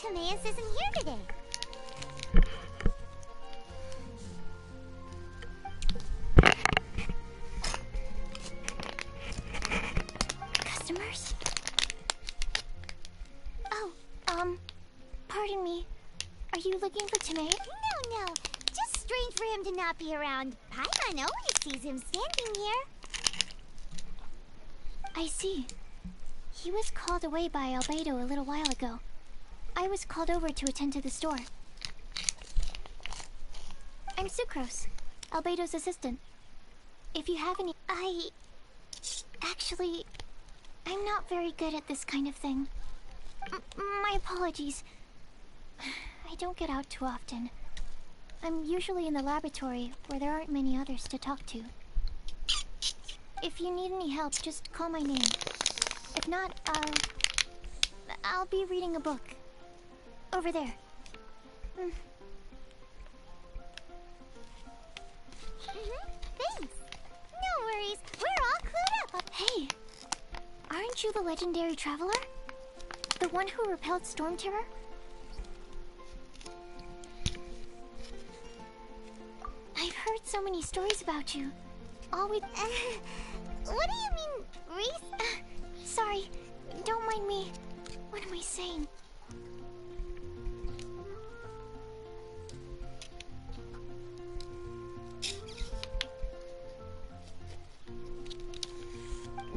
Timaeus isn't here today. Customers? Oh, pardon me. Are you looking for Timaeus? No. Just strange for him to not be around. Paimon always sees him standing here. I see. He was called away by Albedo a little while ago. I was called over to attend to the store. I'm Sucrose, Albedo's assistant. If you have any... Actually, I'm not very good at this kind of thing. My apologies. I don't get out too often. I'm usually in the laboratory, where there aren't many others to talk to. If you need any help, just call my name. If not, I'll be reading a book. Over there. Thanks. No worries. We're all clued up. Hey, aren't you the legendary traveler? The one who repelled Storm Terror? I've heard so many stories about you. Always... what do you mean, Reese? Sorry, don't mind me. What am I saying?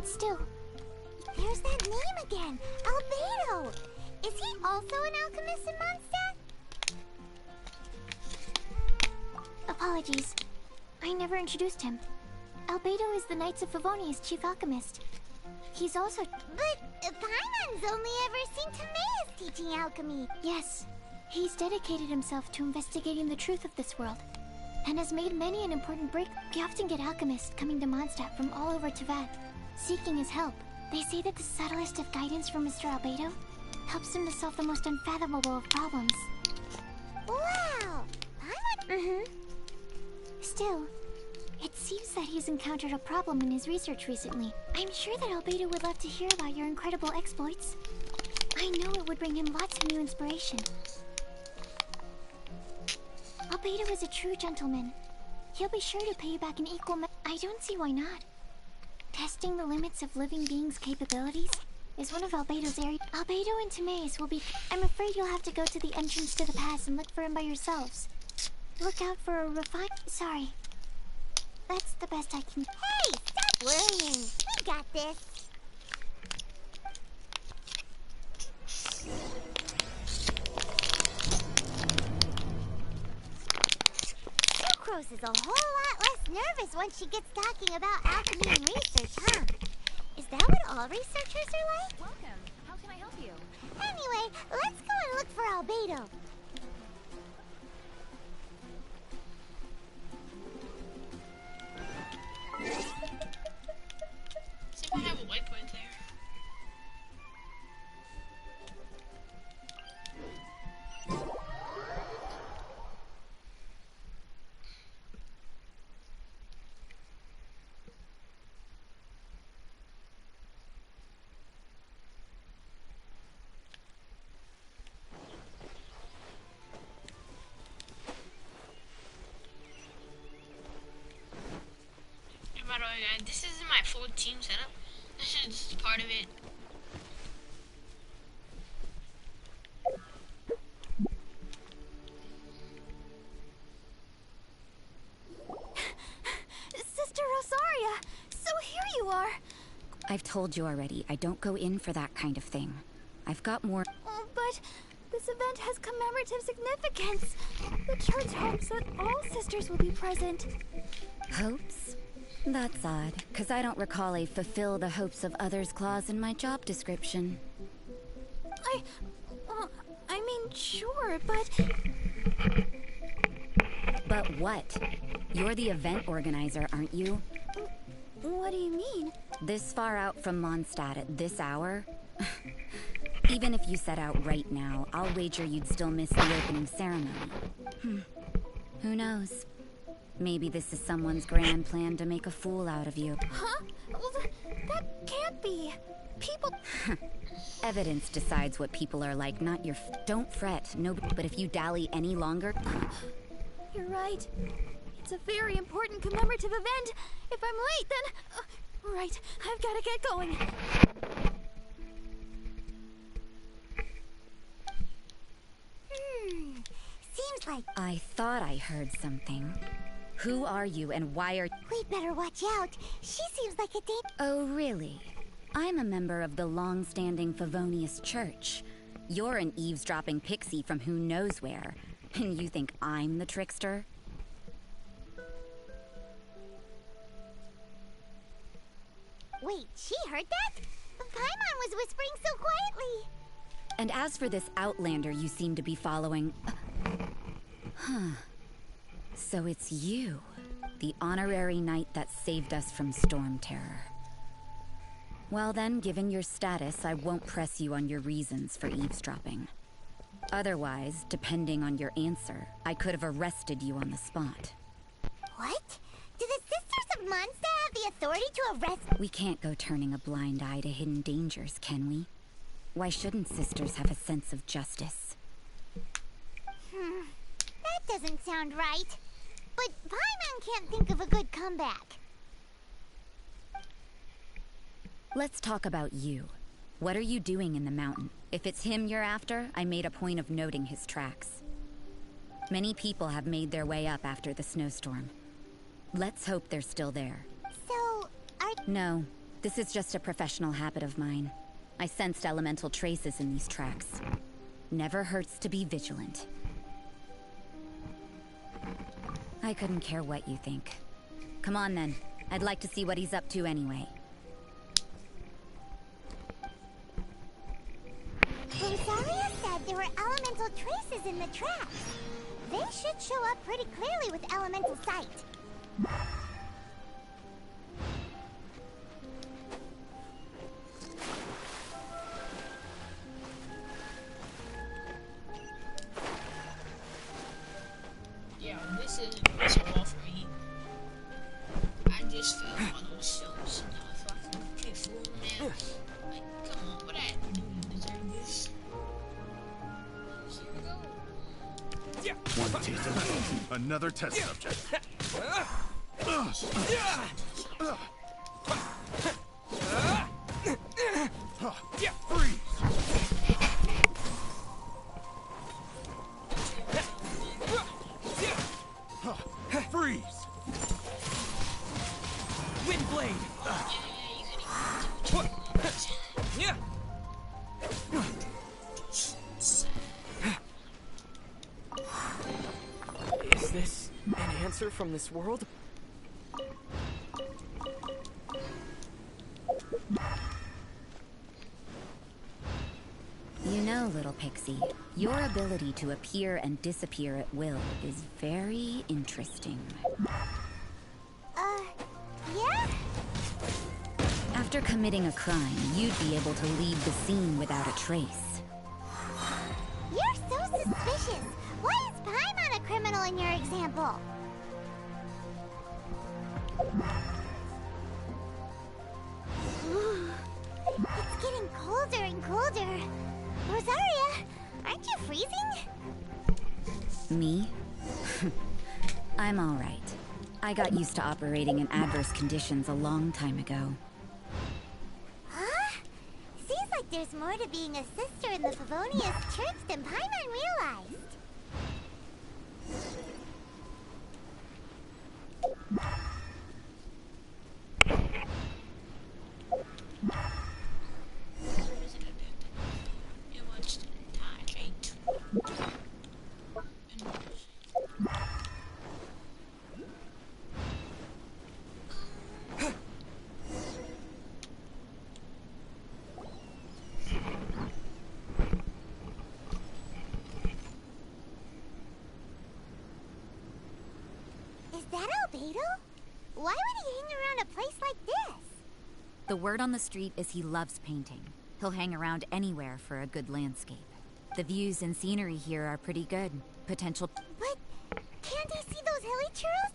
Still, there's that name again, Albedo. Is he also an alchemist in Mondstadt? Apologies, I never introduced him. Albedo is the Knights of Favonia's chief alchemist. He's also... But Paimon's only ever seen Timaeus teaching alchemy. Yes, he's dedicated himself to investigating the truth of this world, and has made many an important break. We often get alchemists coming to Mondstadt from all over Teyvat, seeking his help. They say that the subtlest of guidance from Mr. Albedo helps him to solve the most unfathomable of problems. Wow! Paimon... Still, it seems that he's encountered a problem in his research recently. I'm sure that Albedo would love to hear about your incredible exploits. I know it would bring him lots of new inspiration. Albedo is a true gentleman. He'll be sure to pay you back in equal I don't see why not. Testing the limits of living beings' capabilities is one of Albedo's areas. Albedo and Timaeus will be... I'm afraid you'll have to go to the entrance to the pass and look for him by yourselves. Look out for a refined... Sorry. That's the best I can... Hey! Stop worrying! We got this! Sucrose is a whole lot less nervous once she gets talking about alchemy and research, huh? Is that what all researchers are like? Welcome. How can I help you? Anyway, let's go and look for Albedo. See if I have a whiteboard there. By the way, guys, this isn't my full team setup. This is just part of it. Sister Rosaria! So here you are! I've told you already, I don't go in for that kind of thing. I've got more... Oh, but this event has commemorative significance. The church hopes that all sisters will be present. Hopes? That's odd, because I don't recall a fulfill the hopes of others clause in my job description. I mean, sure, but... But what? You're the event organizer, aren't you? What do you mean? This far out from Mondstadt at this hour? Even if you set out right now, I'll wager you'd still miss the opening ceremony. Who knows? Maybe this is someone's grand plan to make a fool out of you. Huh? Well, that can't be. People... Evidence decides what people are like, not your don't fret. No, but if you dally any longer... You're right. It's a very important commemorative event. If I'm late, then... right, I've got to get going. Seems like... I thought I heard something. Who are you and why are... We'd better watch out. She seems like a Oh, really? I'm a member of the long-standing Favonius Church. You're an eavesdropping pixie from who knows where. And you think I'm the trickster? Wait, she heard that? Paimon was whispering so quietly. And as for this outlander you seem to be following... Huh. So it's you, the honorary knight that saved us from Storm Terror. Well then, given your status, I won't press you on your reasons for eavesdropping. Otherwise, depending on your answer, I could have arrested you on the spot. What? Do the Sisters of Mondstadt have the authority to arrest... We can't go turning a blind eye to hidden dangers, can we? Why shouldn't sisters have a sense of justice? That doesn't sound right. But Paimon can't think of a good comeback. Let's talk about you. What are you doing in the mountain? If it's him you're after, I made a point of noting his tracks. Many people have made their way up after the snowstorm. Let's hope they're still there. So, No, this is just a professional habit of mine. I sensed elemental traces in these tracks. Never hurts to be vigilant. I couldn't care what you think. Come on then. I'd like to see what he's up to anyway. Rosaria said there were elemental traces in the tracks. They should show up pretty clearly with elemental sight. Yeah, this isn't so well for me. I just fell on those stones. Now if I can complete fool, man. Like, come on, what I had to do to deserve this? Here we go. One taste, another test subject. Freeze! Freeze! Windblade! Yeah. Is this an answer from this world? You know, little pixie, your ability to appear and disappear at will is very interesting. Yeah? After committing a crime, you'd be able to leave the scene without a trace. You're so suspicious. Why is Paimon a criminal in your example? It's getting colder and colder. Rosaria, aren't you freezing? Me? I'm all right. I got used to operating in adverse conditions a long time ago. Huh? Seems like there's more to being a sister in the Favonius Church than Paimon realized. Is that Albedo? Why would he hang around a place like this? The word on the street is he loves painting. He'll hang around anywhere for a good landscape. The views and scenery here are pretty good. Potential... But can't he see those hilly churros?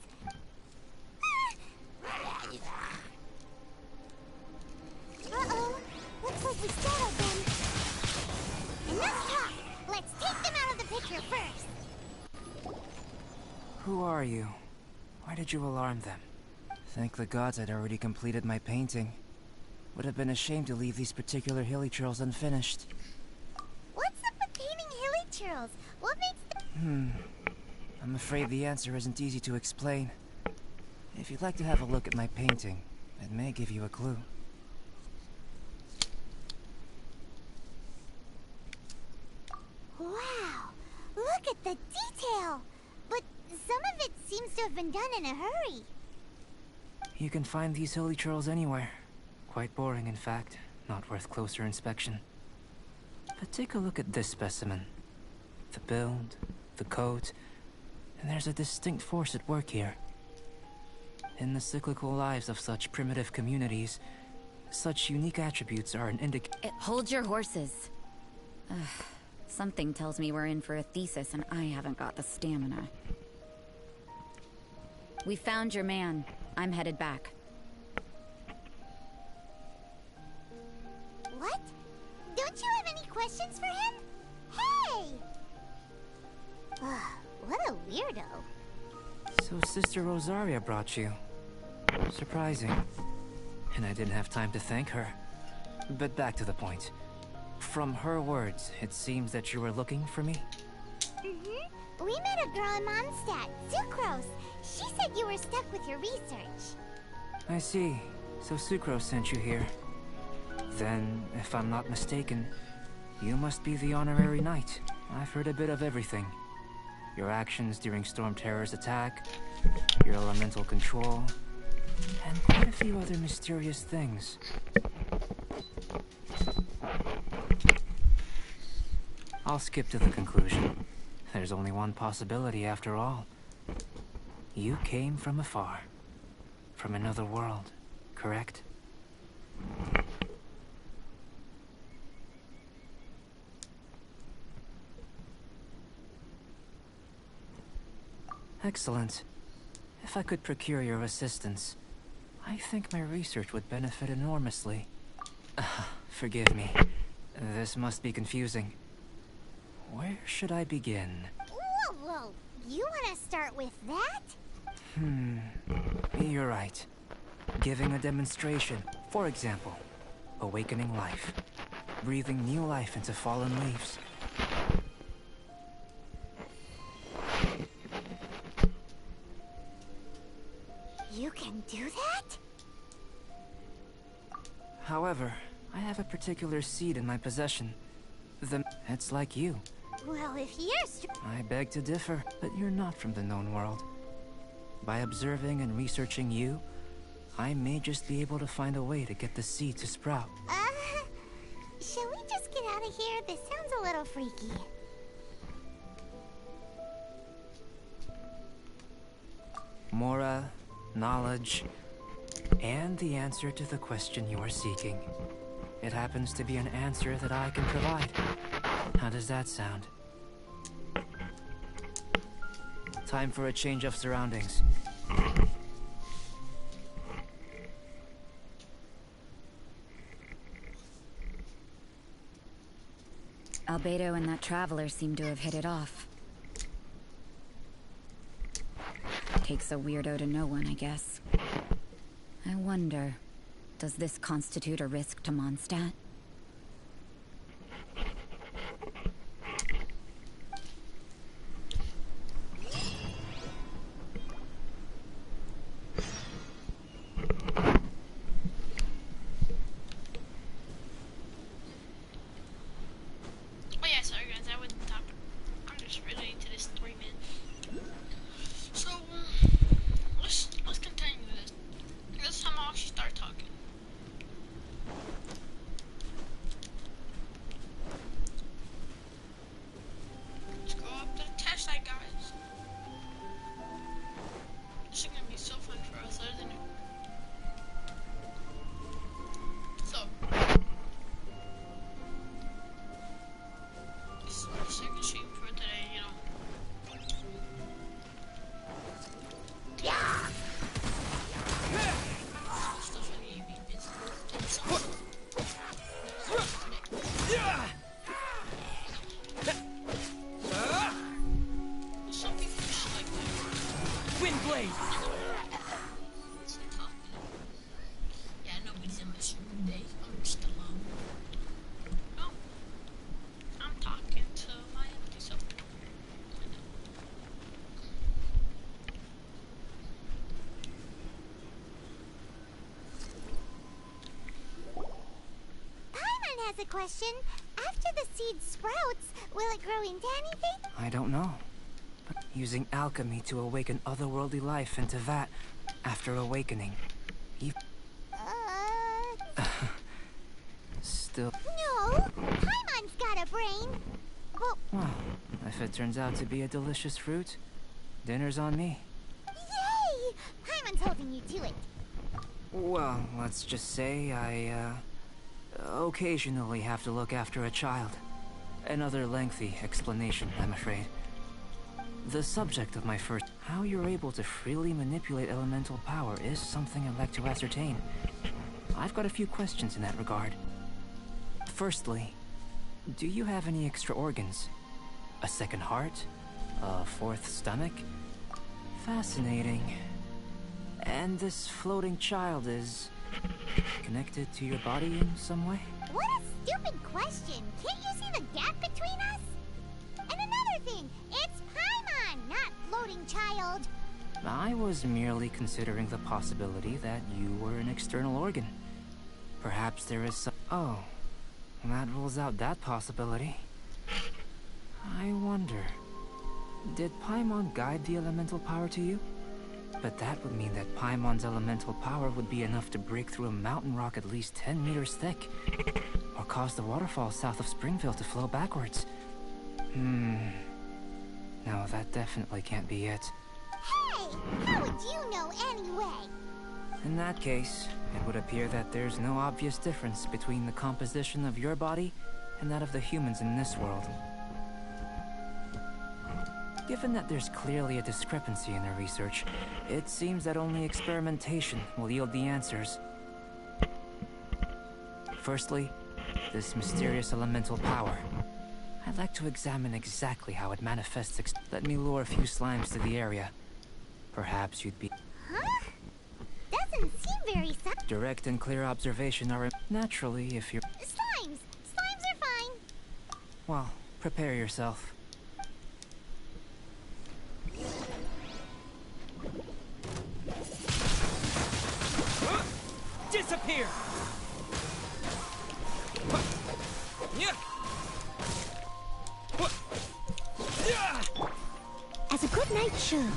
Uh-oh. Looks like we startled them. Enough talk! Let's take them out of the picture first! Who are you? Why did you alarm them? Thank the gods I'd already completed my painting. Would have been a shame to leave these particular hilly trails unfinished. What's up with painting hilly trails? What makes I'm afraid the answer isn't easy to explain. If you'd like to have a look at my painting, it may give you a clue. Wow! Look at the detail! But some of it seems to have been done in a hurry. You can find these hilly trails anywhere. Quite boring, in fact. Not worth closer inspection. But take a look at this specimen. The build, the coat, and there's a distinct force at work here. In the cyclical lives of such primitive communities, such unique attributes are an Hold your horses. Something tells me we're in for a thesis and I haven't got the stamina. We found your man. I'm headed back. What? Don't you have any questions for him? Hey! What a weirdo. So Sister Rosaria brought you. Surprising. And I didn't have time to thank her. But back to the point. From her words, it seems that you were looking for me? Mm-hmm. We met a girl in Mondstadt, Sucrose. She said you were stuck with your research. I see. So Sucrose sent you here. Then, if I'm not mistaken, you must be the honorary knight. I've heard a bit of everything. Your actions during Storm Terror's attack, your elemental control, and quite a few other mysterious things. I'll skip to the conclusion. There's only one possibility after all. You came from afar. From another world, correct? Excellent. If I could procure your assistance, I think my research would benefit enormously. Forgive me. This must be confusing. Where should I begin? Whoa! You want to start with that? You're right. Giving a demonstration, for example, awakening life, breathing new life into fallen leaves. You can do that? However, I have a particular seed in my possession. It's like you. Well, if you're I beg to differ, but you're not from the known world. By observing and researching you, I may just be able to find a way to get the seed to sprout. Shall we just get out of here? This sounds a little freaky. Mora, knowledge, and the answer to the question you are seeking. It happens to be an answer that I can provide. How does that sound? Time for a change of surroundings. Albedo and that traveler seem to have hit it off. Takes a weirdo to know one, I guess. I wonder, does this constitute a risk to Mondstadt? Oh yeah, sorry guys, I wouldn't talk. I'm just relating to this story, man. So, let's continue this. This time I'll actually start talking. has a question. After the seed sprouts, will it grow into anything? I don't know. But using alchemy to awaken otherworldly life into that, after awakening, still... No! Paimon's got a brain! Well, if it turns out to be a delicious fruit, dinner's on me. Yay! Paimon's holding you to it. Well, let's just say I, occasionally have to look after a child. Another lengthy explanation, I'm afraid. The subject of my first... How you're able to freely manipulate elemental power is something I'd like to ascertain. I've got a few questions in that regard. Firstly, do you have any extra organs? A second heart? A fourth stomach? Fascinating. And this floating child is... connected to your body in some way? What a stupid question! Can't you see the gap between us? And another thing, it's Paimon, not floating child. I was merely considering the possibility that you were an external organ. Perhaps there is some... Oh, that rules out that possibility. I wonder... Did Paimon guide the elemental power to you? But that would mean that Paimon's elemental power would be enough to break through a mountain rock at least 10 meters thick. Or cause the waterfall south of Springville to flow backwards. No, that definitely can't be it. Hey! How would you know anyway? In that case, it would appear that there's no obvious difference between the composition of your body and that of the humans in this world. Given that there's clearly a discrepancy in their research, it seems that only experimentation will yield the answers. Firstly, this mysterious elemental power. I'd like to examine exactly how it manifests. Let me lure a few slimes to the area. Perhaps you'd be... Huh? Doesn't seem very Direct and clear observation are... Naturally, if you're... Slimes! Slimes are fine! Well, prepare yourself. Disappear! As a good knight should.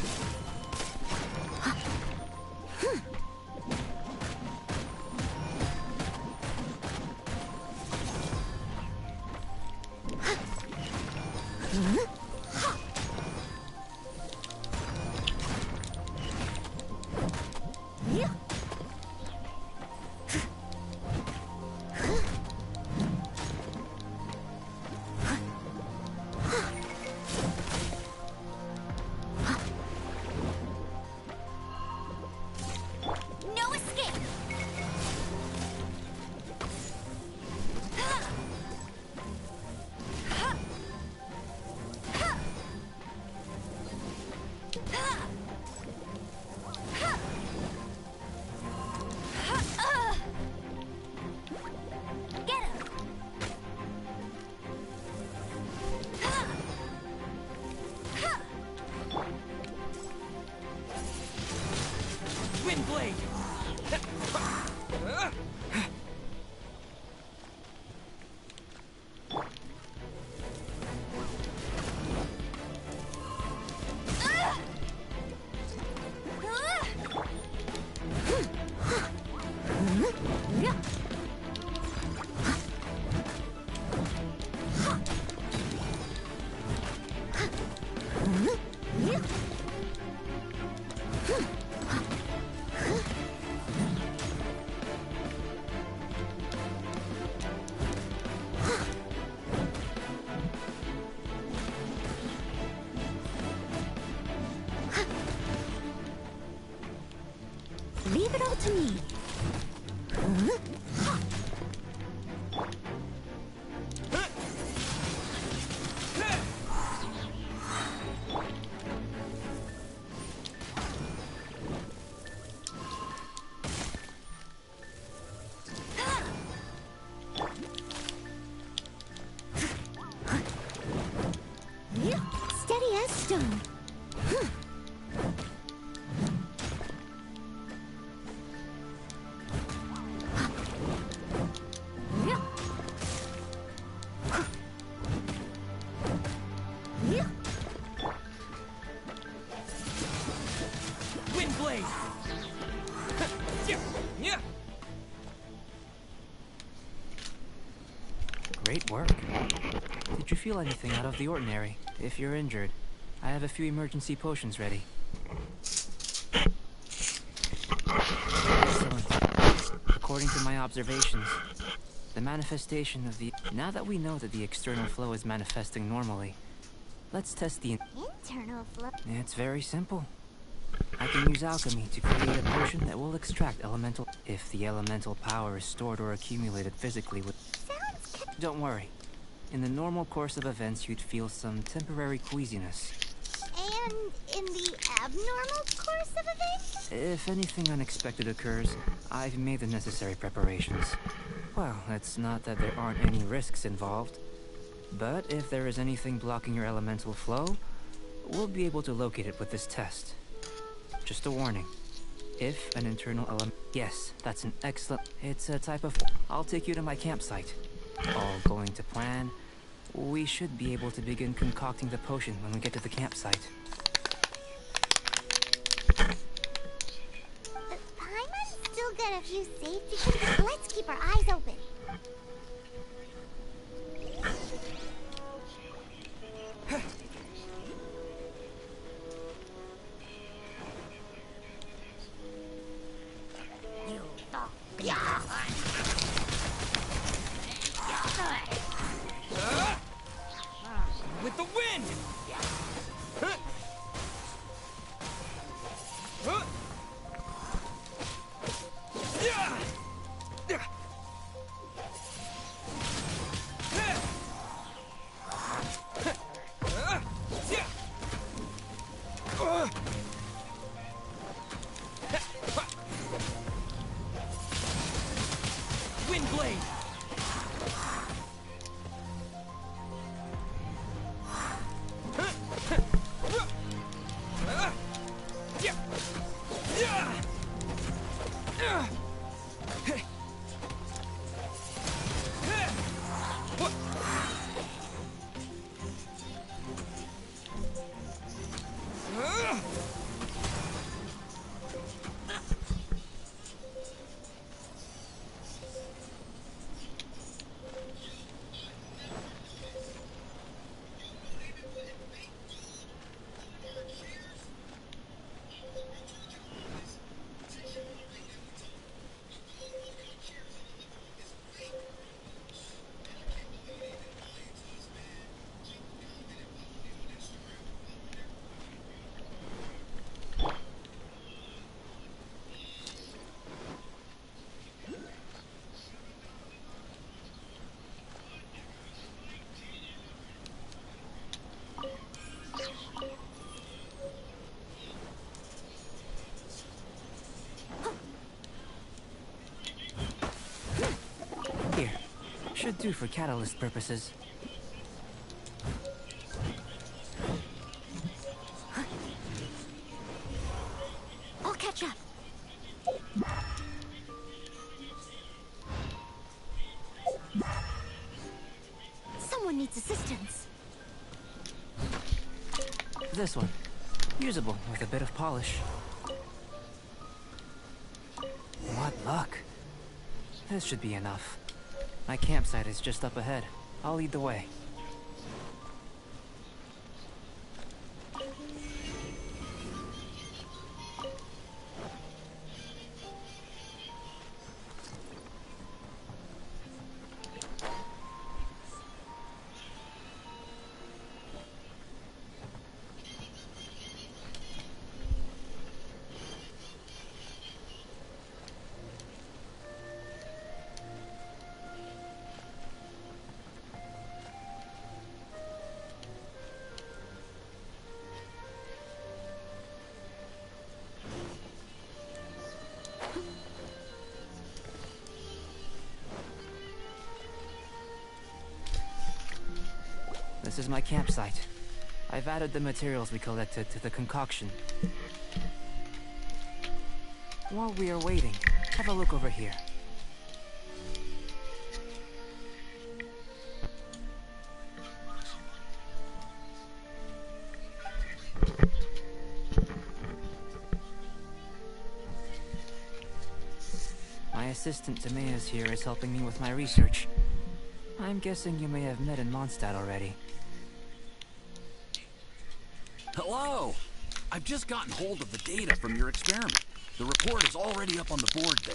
No escape! Get him! Wind blade! Leave it all to me. Steady as stone. Wind blade. Great work. Did you feel anything out of the ordinary? If you're injured, I have a few emergency potions ready. Excellent. According to my observations, the manifestation of the... Now that we know that the external flow is manifesting normally, let's test the... Internal flow. It's very simple. I can use alchemy to create a potion that will extract elemental... If the elemental power is stored or accumulated physically with... Don't worry. In the normal course of events, you'd feel some temporary queasiness. And in the abnormal course of events? If anything unexpected occurs, I've made the necessary preparations. Well, it's not that there aren't any risks involved. But if there is anything blocking your elemental flow, we'll be able to locate it with this test. Just a warning. If an internal element... Yes, that's an excellent... It's a type of... I'll take you to my campsite. All going to plan. We should be able to begin concocting the potion when we get to the campsite. Paimon's still got a few safety tips. Let's keep our eyes open. With the wind! Wind blade! Here. Should do for catalyst purposes. I'll catch up. Someone needs assistance. This one. Usable with a bit of polish. What luck. This should be enough. My campsite is just up ahead. I'll lead the way. This is my campsite. I've added the materials we collected to the concoction. While we are waiting, have a look over here. assistant Timaeus here is helping me with my research. I'm guessing you may have met in Mondstadt already. Hello! I've just gotten hold of the data from your experiment. The report is already up on the board there.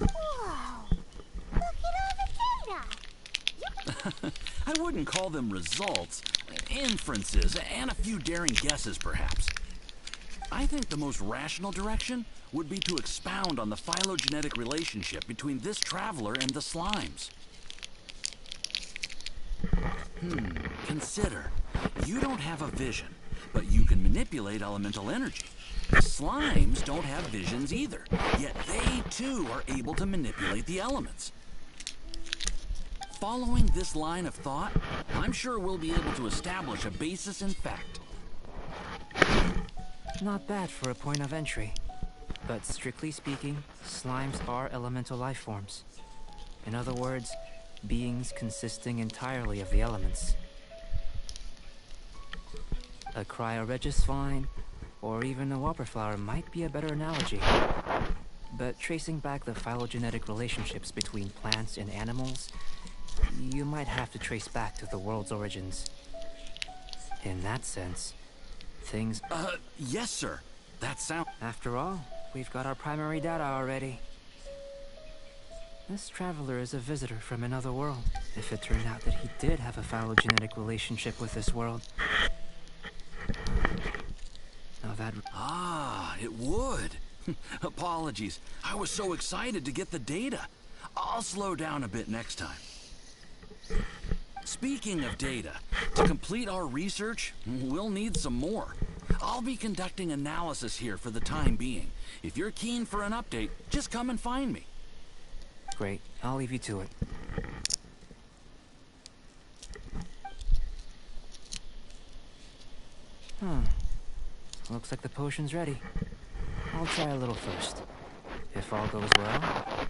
Whoa! Look at all the data! I wouldn't call them results, inferences, and a few daring guesses, perhaps. I think the most rational direction would be to expound on the phylogenetic relationship between this traveler and the slimes. Consider, you don't have a vision, but you can manipulate elemental energy. The slimes don't have visions either, yet they too are able to manipulate the elements. Following this line of thought, I'm sure we'll be able to establish a basis in fact. Not bad for a point of entry. But strictly speaking, slimes are elemental life forms. In other words, beings consisting entirely of the elements. A cryoregis vine, or even a whopperflower might be a better analogy. But tracing back the phylogenetic relationships between plants and animals, you might have to trace back to the world's origins. In that sense, things... Yes, sir. That sounds... After all, we've got our primary data already. This traveler is a visitor from another world. If it turned out that he did have a phylogenetic relationship with this world... Now that... Ah, it would. Apologies. I was so excited to get the data. I'll slow down a bit next time. Speaking of data, to complete our research, we'll need some more. I'll be conducting analysis here for the time being. If you're keen for an update, just come and find me. Great. I'll leave you to it. Looks like the potion's ready. I'll try a little first. If all goes well...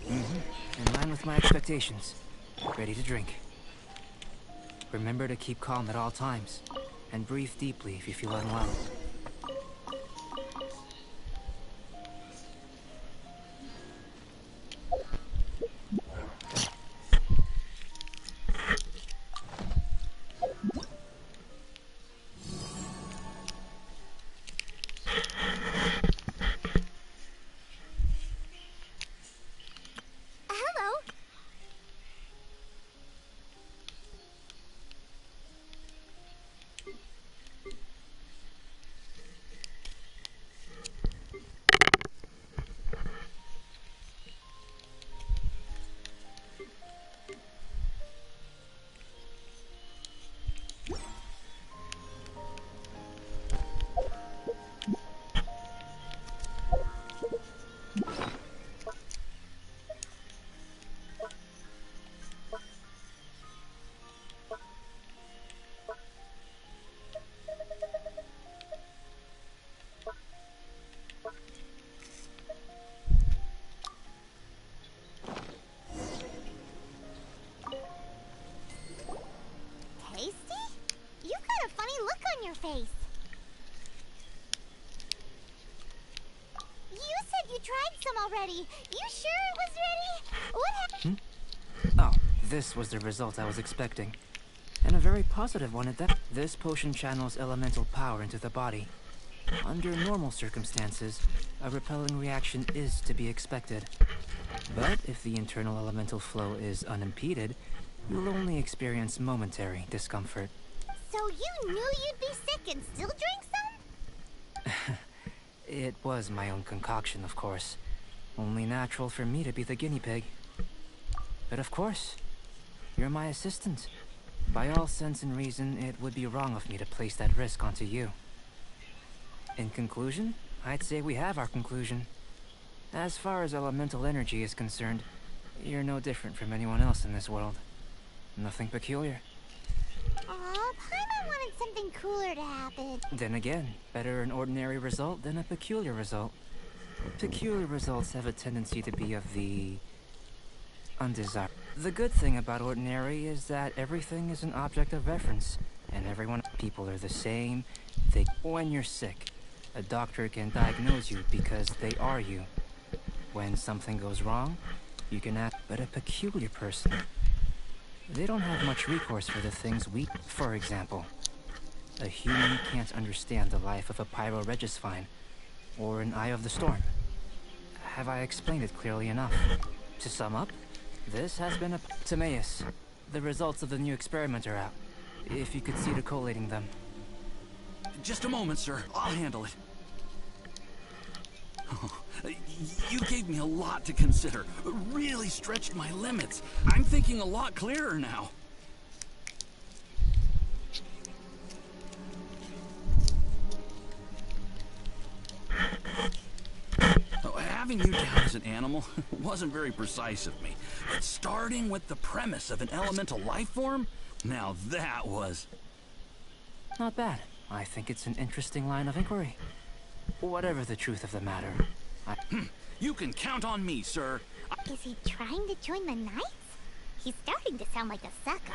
In line with my expectations. Ready to drink. Remember to keep calm at all times, and breathe deeply if you feel unwell. Face. You said you tried some already. You sure it was ready? What happened? Oh, this was the result I was expecting. And a very positive one at that. This potion channels elemental power into the body. Under normal circumstances, a repelling reaction is to be expected. But if the internal elemental flow is unimpeded, you'll only experience momentary discomfort. So you knew you'd be sick and still drink some? It was my own concoction, of course. Only natural for me to be the guinea pig. But of course, you're my assistant. By all sense and reason, it would be wrong of me to place that risk onto you. In conclusion, I'd say we have our conclusion. As far as elemental energy is concerned, you're no different from anyone else in this world. Nothing peculiar. Aw, Paimon wanted something cooler to happen. Then again, better an ordinary result than a peculiar result. Peculiar results have a tendency to be of the... undesirable. The good thing about ordinary is that everything is an object of reference, and everyone... People are the same. When you're sick, A doctor can diagnose you because they are you. When something goes wrong, you can act, but a peculiar person. They don't have much recourse for the things we... For example, a human can't understand the life of a Pyro-Regisvine, or an Eye of the Storm. Have I explained it clearly enough? To sum up, this has been a... Timaeus, the results of the new experiment are out. If you could see to collating them. Just a moment, sir. I'll handle it. You gave me a lot to consider. Really stretched my limits. I'm thinking a lot clearer now. Having you down as an animal wasn't very precise of me. But starting with the premise of an elemental life form? Now that was... Not bad. I think it's an interesting line of inquiry. Whatever the truth of the matter, You can count on me, sir. Is he trying to join the Knights? He's starting to sound like a sucker.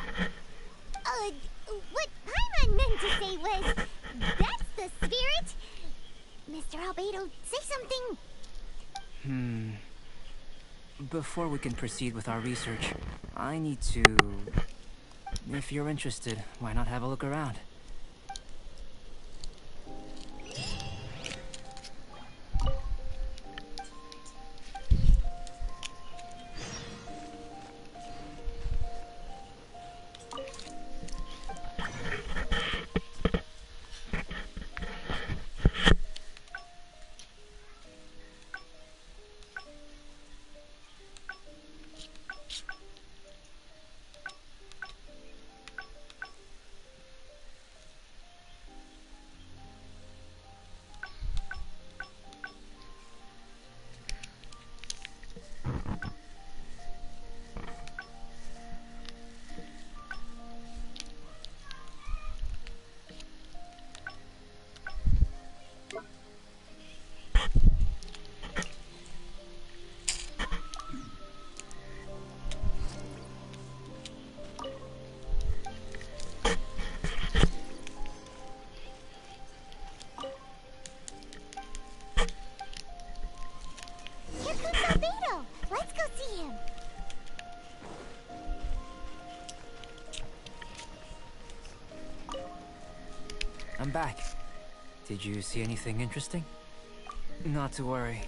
What Paimon meant to say was, that's the spirit. Mr. Albedo, say something. Before we can proceed with our research, I need to... If you're interested, why not have a look around? I'm back. Did you see anything interesting? Not to worry.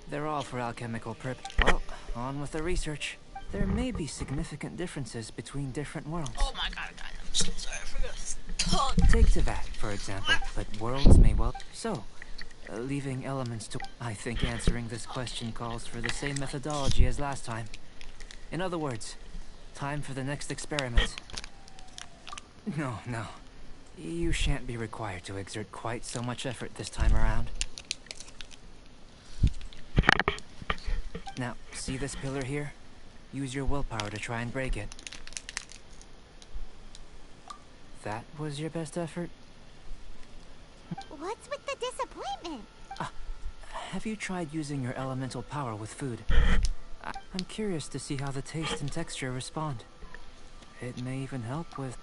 They're all for alchemical Well, on with the research. There may be significant differences between different worlds. Oh my god, guys, I'm so sorry, I forgot to talk. Take Teyvat, for example, but worlds may well... So, leaving elements to... I think answering this question calls for the same methodology as last time. In other words, time for the next experiment. No. You shan't be required to exert quite so much effort this time around. Now, see this pillar here? Use your willpower to try and break it. That was your best effort? What's with the disappointment? Have you tried using your elemental power with food? I'm curious to see how the taste and texture respond. It may even help with...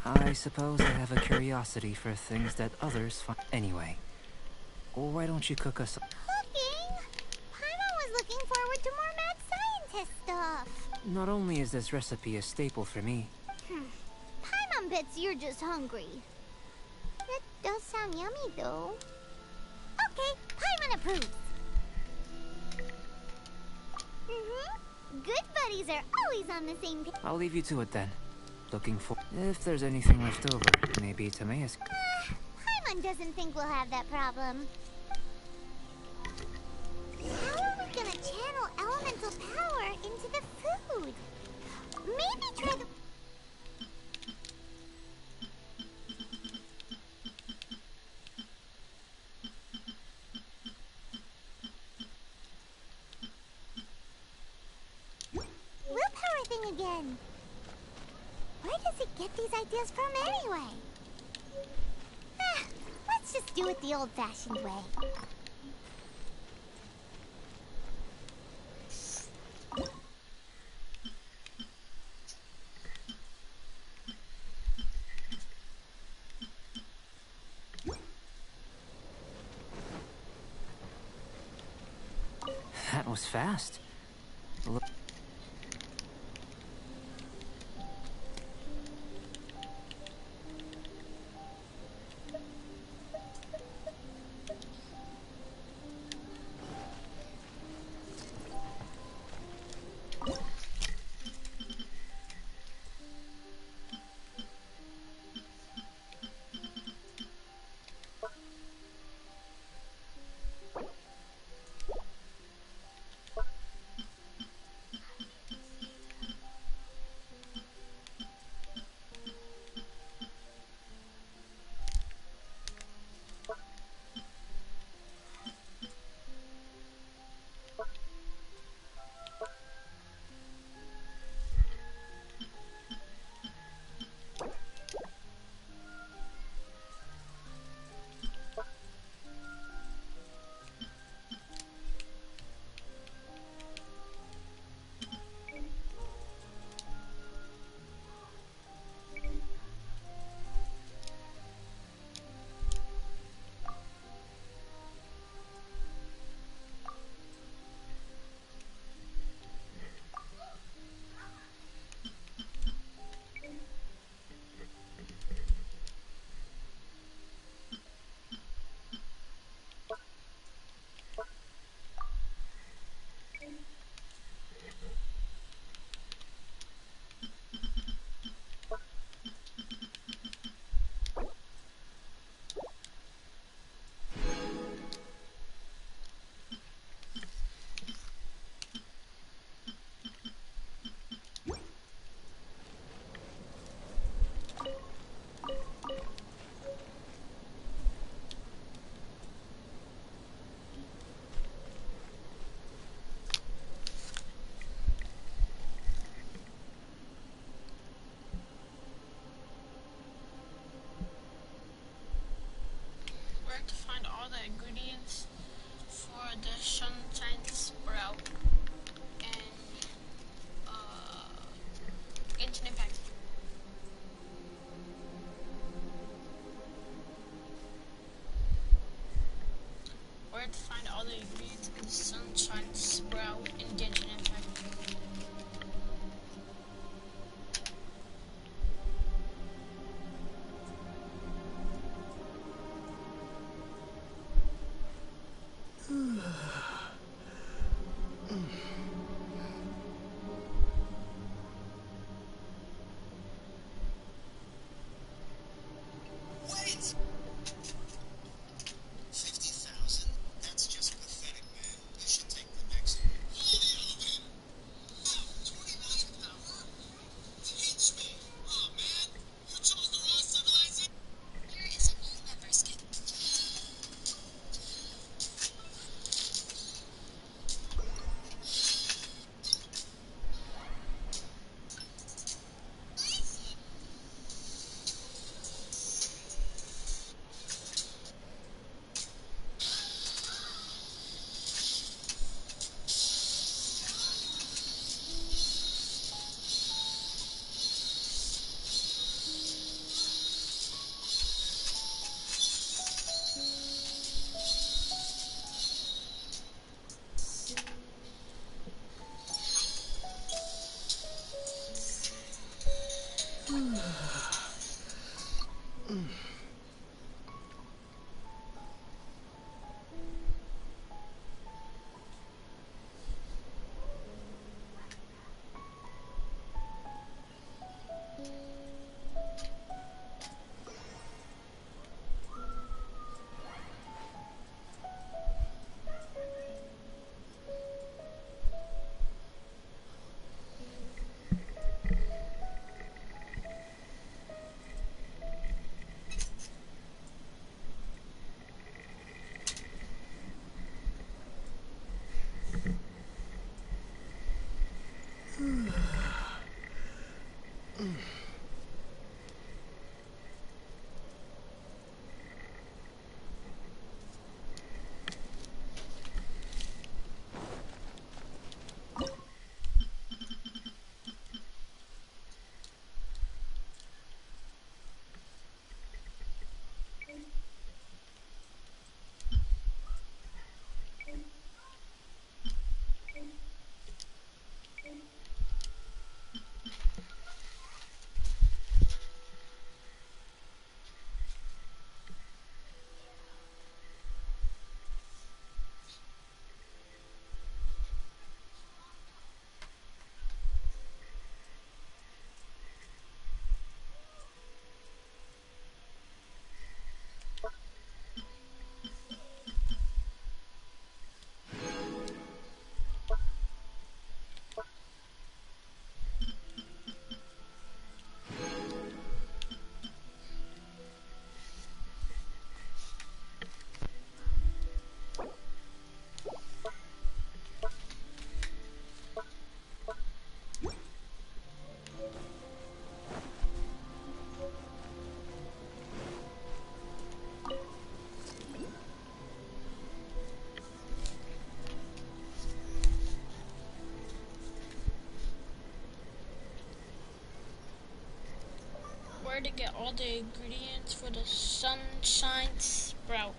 I suppose I have a curiosity for things that others find... Anyway, why don't you cook us... Cooking? Paimon was looking forward to more mad scientist stuff. Not only is this recipe a staple for me... Paimon bets you're just hungry. It does sound yummy, though. Okay, Paimon approves. Good buddies are always on the same page. I'll leave you to it then. Looking for... If there's anything left over, maybe Timaeus... Paimon doesn't think we'll have that problem. How are we gonna channel elemental power into the food? Maybe try the... willpower thing again. Where does it get these ideas from anyway? Let's just do it the old-fashioned way. was fast. Where to find all the ingredients for the sunshine sprout and Genshin Impact. Where to find all the ingredients in sunshine sprout and Genshin Impact. Wait! 50,000? That's just pathetic, man. You should take the next. Pull the elevator! Wow, 20 miles per hour? Teach me! Oh, man! You chose the wrong civilization! Here is a new member skin. where to get all the ingredients for the sunshine sprout.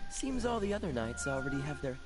Seems all the other knights already have their...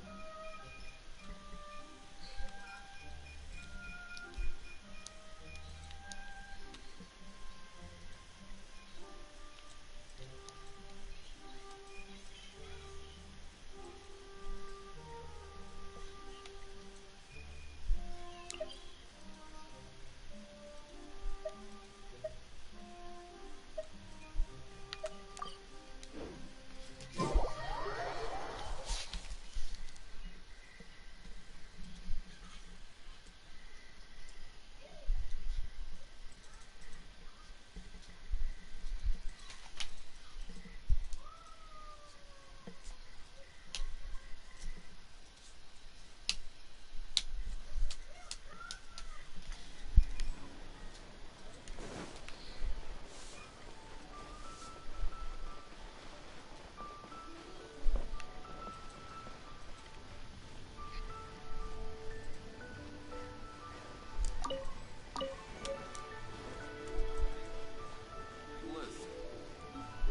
Listen,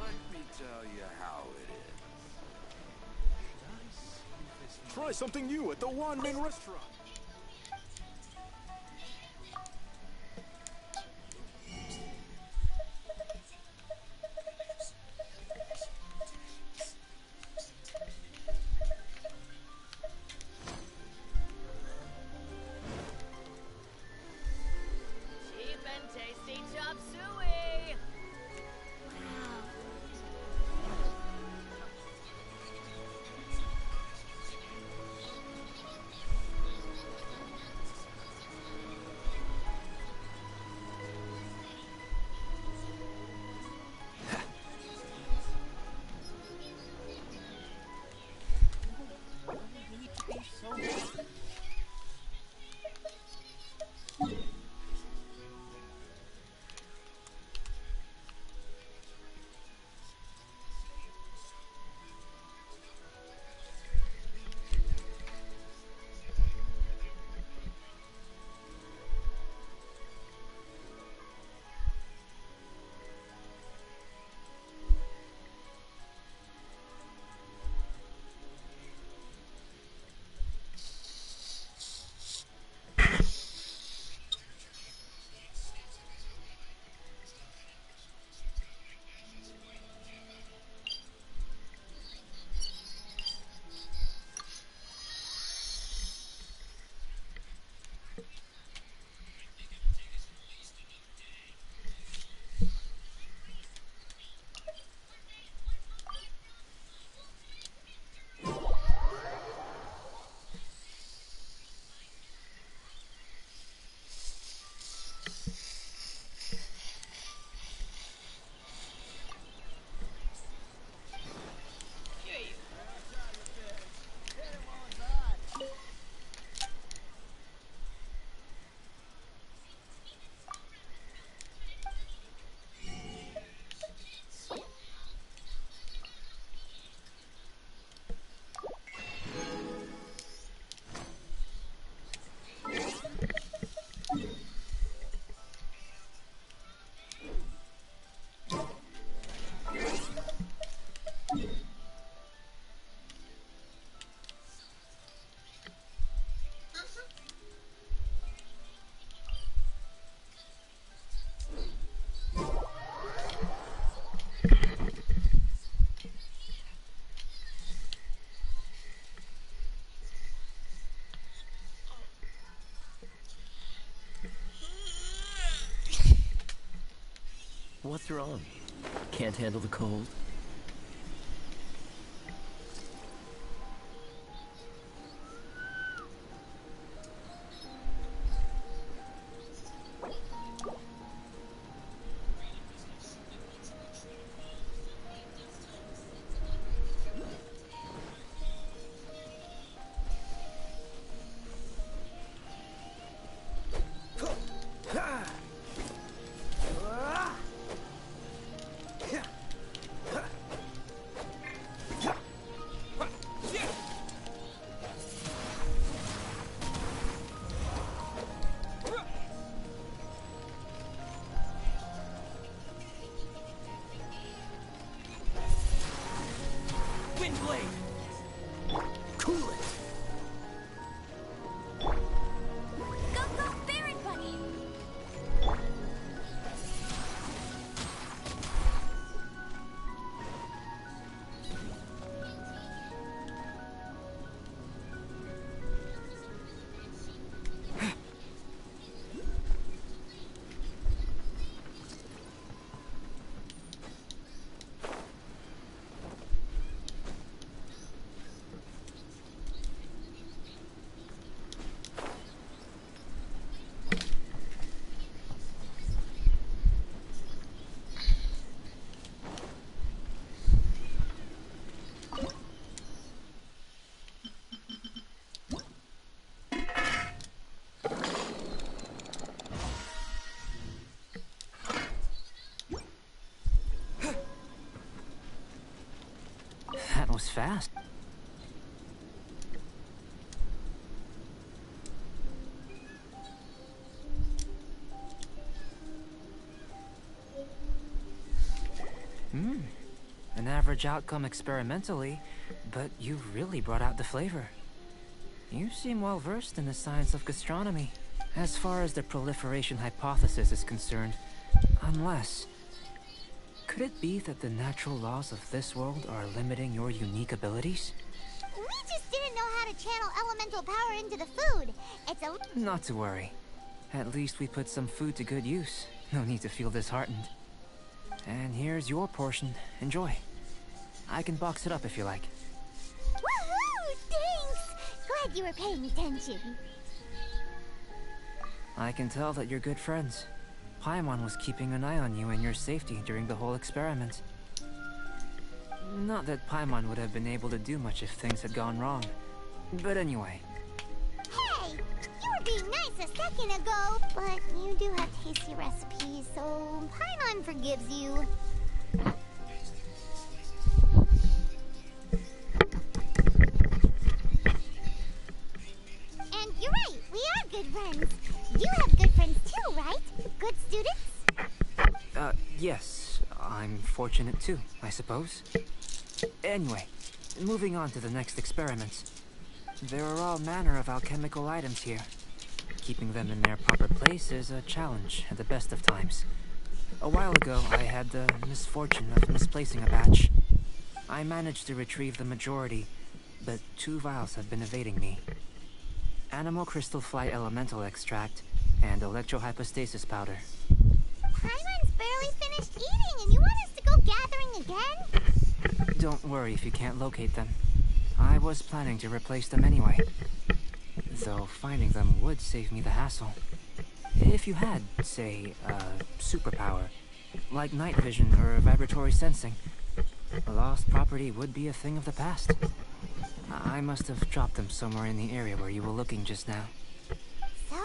let me tell you how it is. Try something new at the Wanmin restaurant. Cheap and tasty chop suey! wrong? Can't handle the cold? That was fast. An average outcome experimentally, but you've really brought out the flavor. You seem well versed in the science of gastronomy. As far as the proliferation hypothesis is concerned, unless... Could it be that the natural laws of this world are limiting your unique abilities? We just didn't know how to channel elemental power into the food. It's a... Not to worry. At least we put some food to good use. No need to feel disheartened. And here's your portion. Enjoy. I can box it up if you like. Woohoo! Thanks! Glad you were paying attention. I can tell that you're good friends. Paimon was keeping an eye on you and your safety during the whole experiment. Not that Paimon would have been able to do much if things had gone wrong. But anyway. Hey! You were being nice a second ago, but you do have tasty recipes, so Paimon forgives you. And you're right, we are good friends. You have good friends too, right? Good students? Yes. I'm fortunate too, I suppose. Anyway, moving on to the next experiments. There are all manner of alchemical items here. Keeping them in their proper place is a challenge at the best of times. A while ago, I had the misfortune of misplacing a batch. I managed to retrieve the majority, but 2 vials have been evading me. Animal crystal fly elemental extract and electrohypostasis powder. Paimon's barely finished eating and you want us to go gathering again? Don't worry if you can't locate them. I was planning to replace them anyway. Though finding them would save me the hassle. If you had, say, a superpower, like night vision or vibratory sensing, a lost property would be a thing of the past. I must have dropped them somewhere in the area where you were looking just now. So,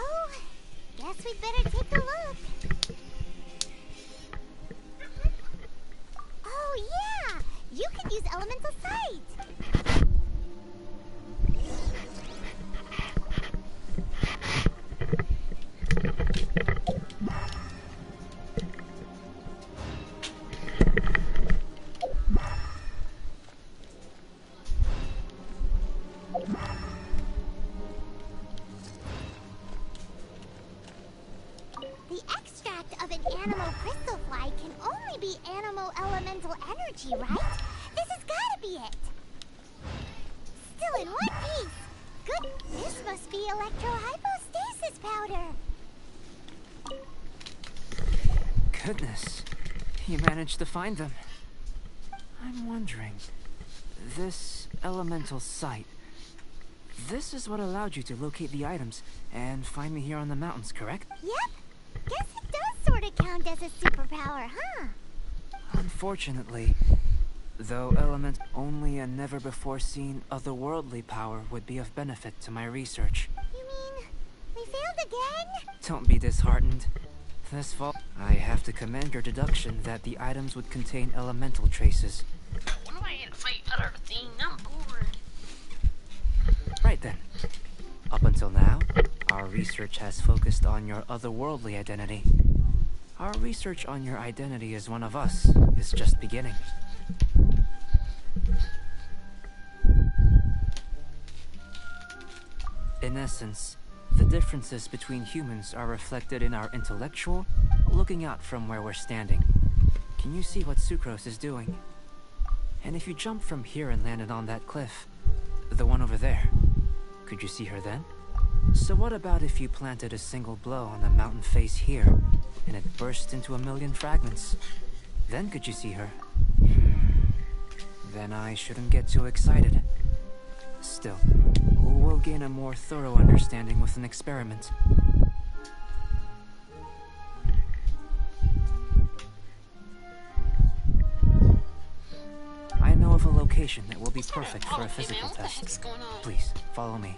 guess we'd better take a look. Oh yeah! You could use elemental sight! The extract of an animal crystal fly can only be animal elemental energy, right? This has gotta be it! Still in one piece! Good. This must be electrohypostasis powder! Goodness. You managed to find them. I'm wondering, this elemental sight, this is what allowed you to locate the items and find me here on the mountains, correct? Yep. Guess it does sort of count as a superpower, huh? Unfortunately, though only a never-before-seen otherworldly power would be of benefit to my research. You mean we failed again? Don't be disheartened. This fall, I have to commend your deduction that the items would contain elemental traces. When am I gonna fight other thing? I'm bored. Right then. Up until now, our research has focused on your otherworldly identity. Our research on your identity as one of us is just beginning. In essence, the differences between humans are reflected in our intellectual, looking out from where we're standing. Can you see what Sucrose is doing? And if you jump from here and landed on that cliff, the one over there, could you see her then? So what about if you planted a single blow on the mountain face here, and it burst into a million fragments? Then could you see her? Then I shouldn't get too excited. Still, we'll gain a more thorough understanding with an experiment. I know of a location that will be perfect for a physical test. Please, follow me.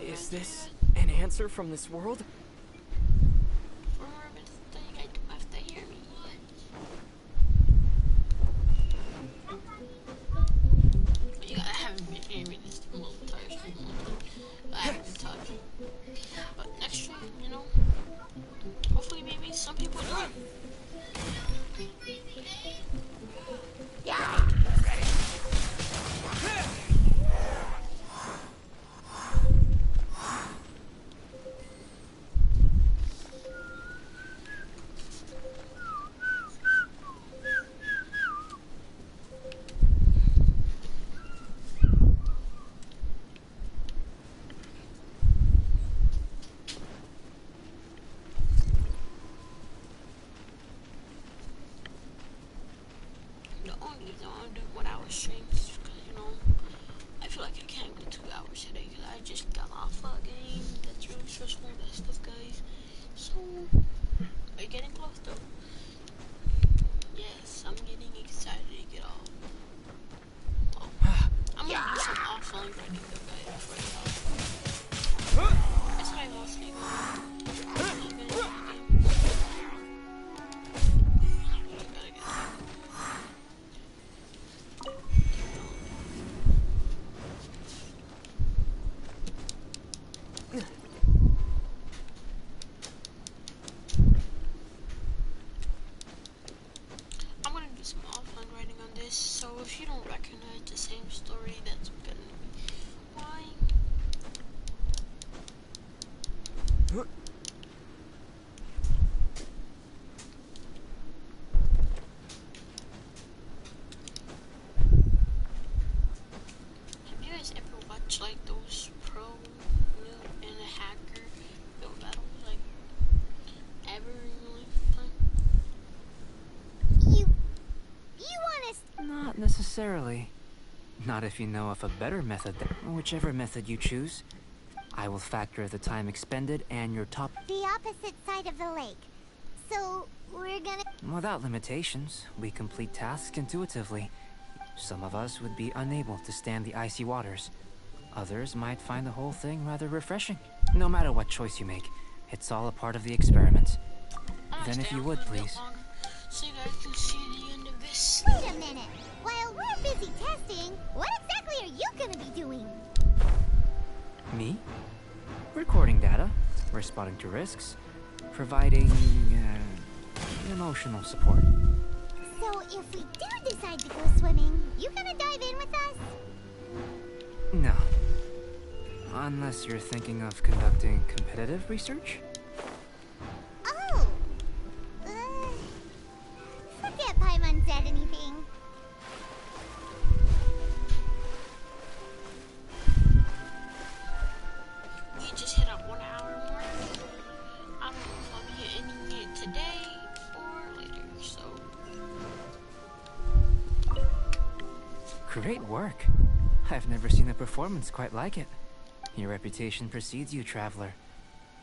Is this an answer from this world? You gotta have been hearing this multiple times. I haven't been talking. But next stream, you know, hopefully maybe some people do it. Yeah. Not necessarily. Not if you know of a better method. Whichever method you choose, I will factor the time expended and your top... The opposite side of the lake. So, we're gonna... Without limitations, we complete tasks intuitively. Some of us would be unable to stand the icy waters. Others might find the whole thing rather refreshing. No matter what choice you make, It's all a part of the experiment. I'm Then gonna if stay you on would, for a bit please. longer, so you guys can see the end of this. Wait a minute. While we're busy testing, what exactly are you gonna be doing? Me? Recording data, responding to risks, providing emotional support. So if we do decide to go swimming, you gonna dive in with us? No. Unless you're thinking of conducting competitive research? Oh! Forget Paimon said anything. We just hit a 1 hour mark. I don't know if I'll be ending it today or later, so. Great work. I've never seen a performance quite like it. Your reputation precedes you, traveler.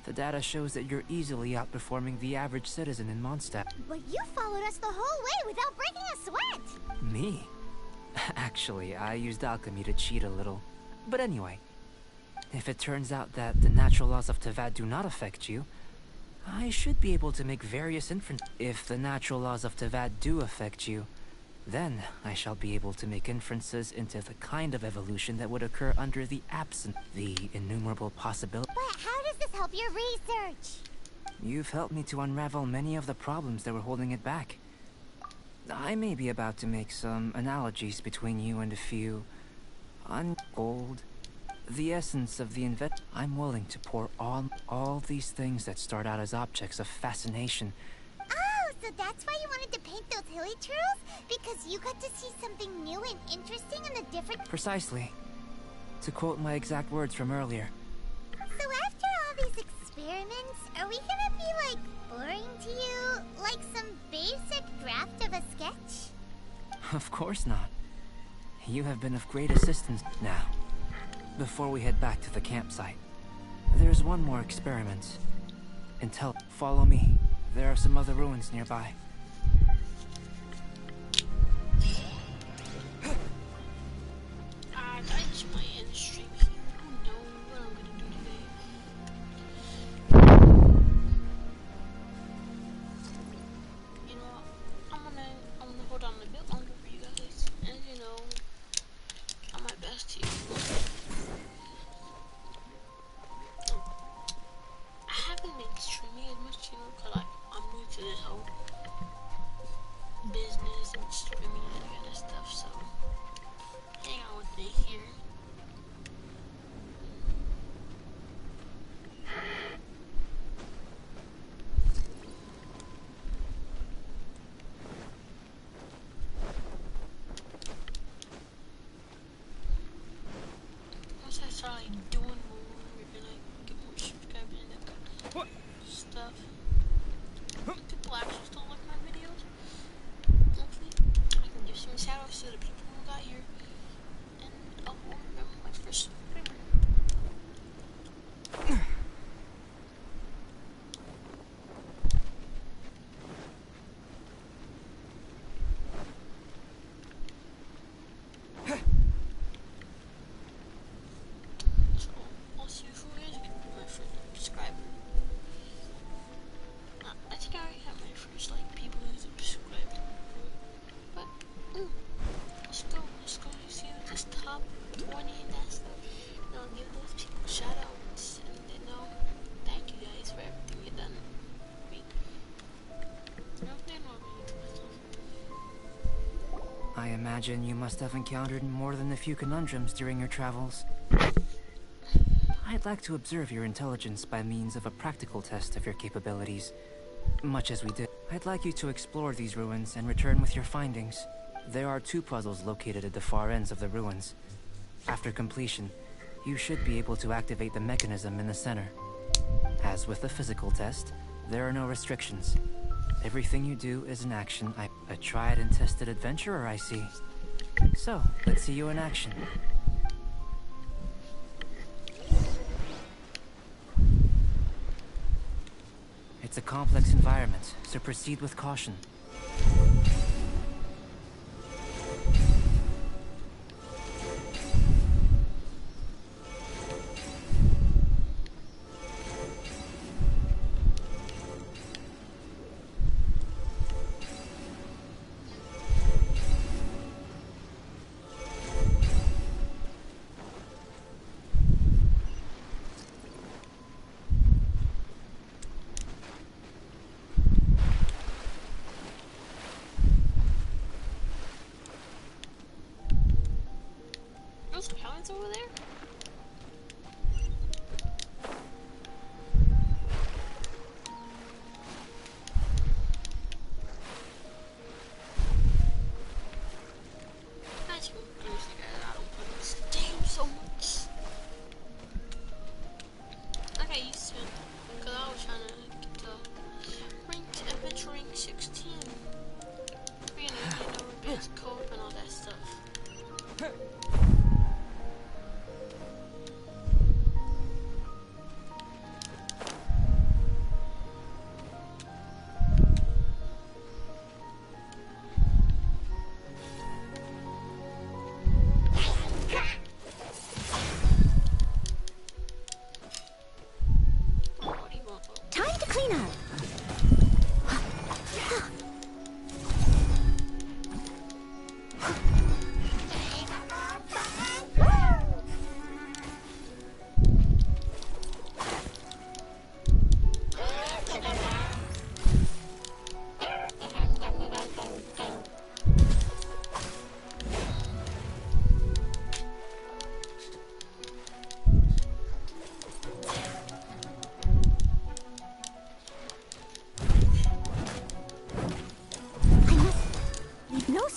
The data shows that you're easily outperforming the average citizen in Mondstadt. But you followed us the whole way without breaking a sweat! Me? Actually, I used alchemy to cheat a little. But anyway, if it turns out that the natural laws of Tevat do not affect you, I should be able to make various inferences. If the natural laws of Tevat do affect you, then I shall be able to make inferences into the kind of evolution that would occur under the absence, the innumerable possibilities. But how does this help your research? You've helped me to unravel many of the problems that were holding it back. I may be about to make some analogies between you and a few ungold. The essence of the I'm willing to pour all these things that start out as objects of fascination. Oh, so that's why you wanted to paint those hilly turtles? Because you got to see something new and interesting in the different... Precisely. To quote my exact words from earlier. So after all these experiments, are we gonna be, like, boring to you? Like some basic draft of a sketch? Of course not. You have been of great assistance. Now, before we head back to the campsite, there's one more experiment. Follow me. There are some other ruins nearby. I just might end the stream here. I don't know what I'm gonna do today. You know what? I'm gonna hold on a bit longer for you guys. And you know, I'm my best here. I haven't been streaming as much, you know, cause I'm new to this whole business and streaming and that kind of stuff, so hang on with me here. Once I start like doing more and like get more subscribers and that kind of stuff, people actually still like my videos. Hopefully, I can give some shout outs to the people who got here, and I'll remember my first subscriber. So, I'll see who is gonna be my first subscriber. I think I already have my first, like, people who subscribe. But, let's go see this top 20 and that stuff. And I'll give those people shout outs. And then, thank you guys for everything you've done for me. I don't think I'll really do myself. I imagine you must have encountered more than a few conundrums during your travels. I'd like to observe your intelligence by means of a practical test of your capabilities. Much as we did. I'd like you to explore these ruins and return with your findings. There are 2 puzzles located at the far ends of the ruins. After completion, you should be able to activate the mechanism in the center. As with the physical test, there are no restrictions. Everything you do is an action. A tried and tested adventurer, I see. So, let's see you in action. It's a complex environment, so proceed with caution.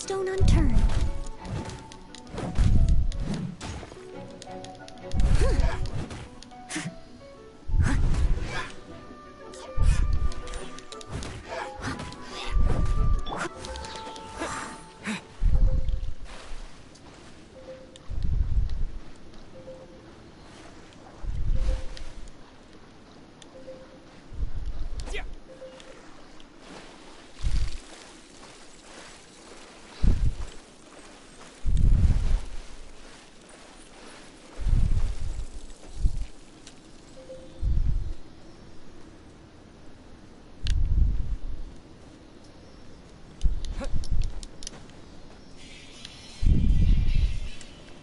stone unturned.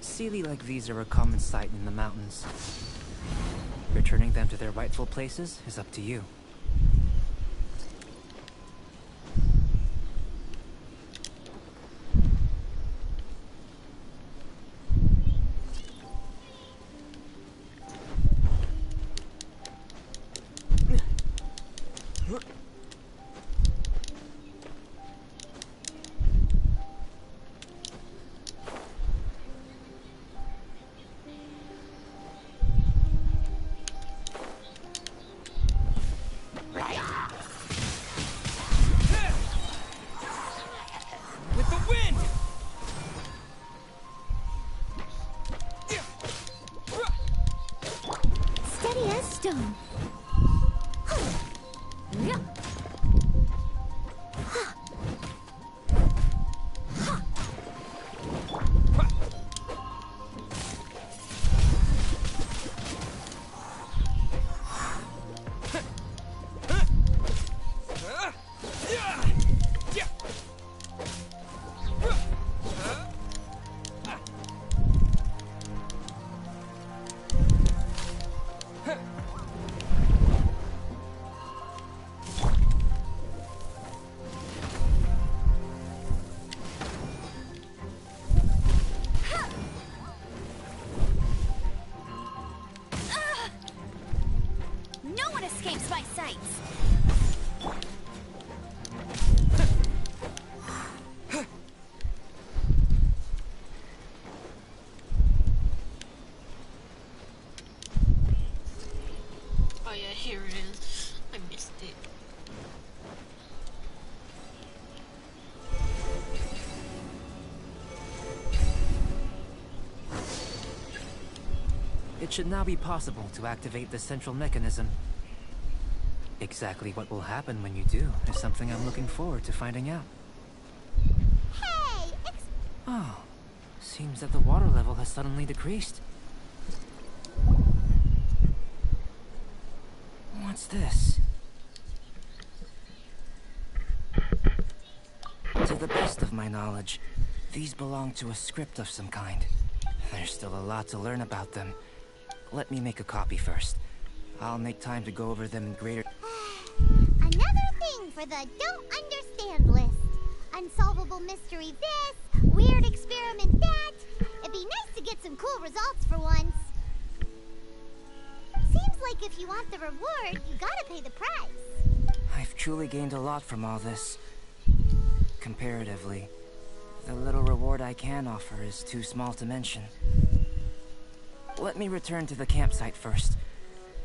Sealy like these are a common sight in the mountains. Returning them to their rightful places is up to you. Stone. No one escapes my sights. Oh yeah, here it is. I missed it. It should now be possible to activate the central mechanism. Exactly what will happen when you do is something I'm looking forward to finding out. Hey, Oh, seems that the water level has suddenly decreased. What's this? To the best of my knowledge, these belong to a script of some kind. There's still a lot to learn about them. Let me make a copy first. I'll make time to go over them in greater... another thing for the don't understand list. Unsolvable mystery this, weird experiment that. It'd be nice to get some cool results for once. Seems like if you want the reward, you gotta pay the price. I've truly gained a lot from all this. Comparatively, the little reward I can offer is too small to mention. Let me return to the campsite first.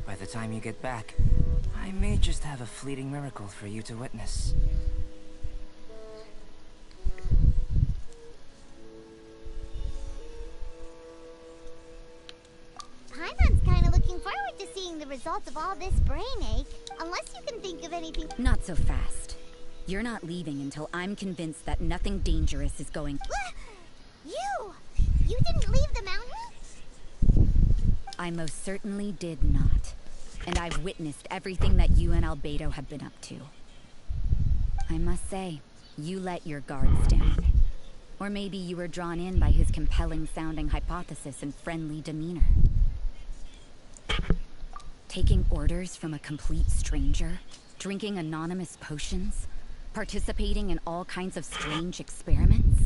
By the time you get back, I may just have a fleeting miracle for you to witness. Paimon's kinda looking forward to seeing the results of all this brain ache. Unless you can think of anything. Not so fast. You're not leaving until I'm convinced that nothing dangerous is going... You! You didn't leave the mountain? I most certainly did not. And I've witnessed everything that you and Albedo have been up to. I must say, you let your guards down. Or maybe you were drawn in by his compelling-sounding hypothesis and friendly demeanor. Taking orders from a complete stranger, drinking anonymous potions, participating in all kinds of strange experiments.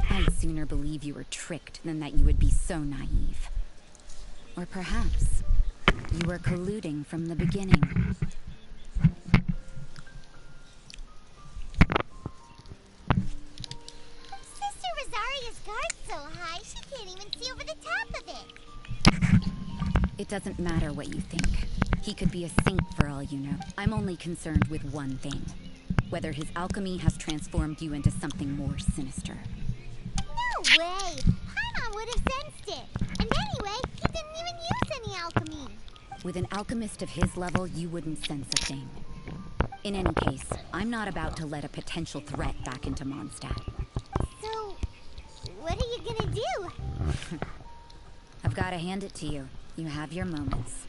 I'd sooner believe you were tricked than that you would be so naive. Or perhaps you were colluding from the beginning. doesn't matter what you think. He could be a saint for all you know. I'm only concerned with one thing. Whether his alchemy has transformed you into something more sinister. No way! Paimon would have sensed it! And anyway, he didn't even use any alchemy! With an alchemist of his level, you wouldn't sense a thing. In any case, I'm not about to let a potential threat back into Mondstadt. So, what are you gonna do? I've got to hand it to you. You have your moments.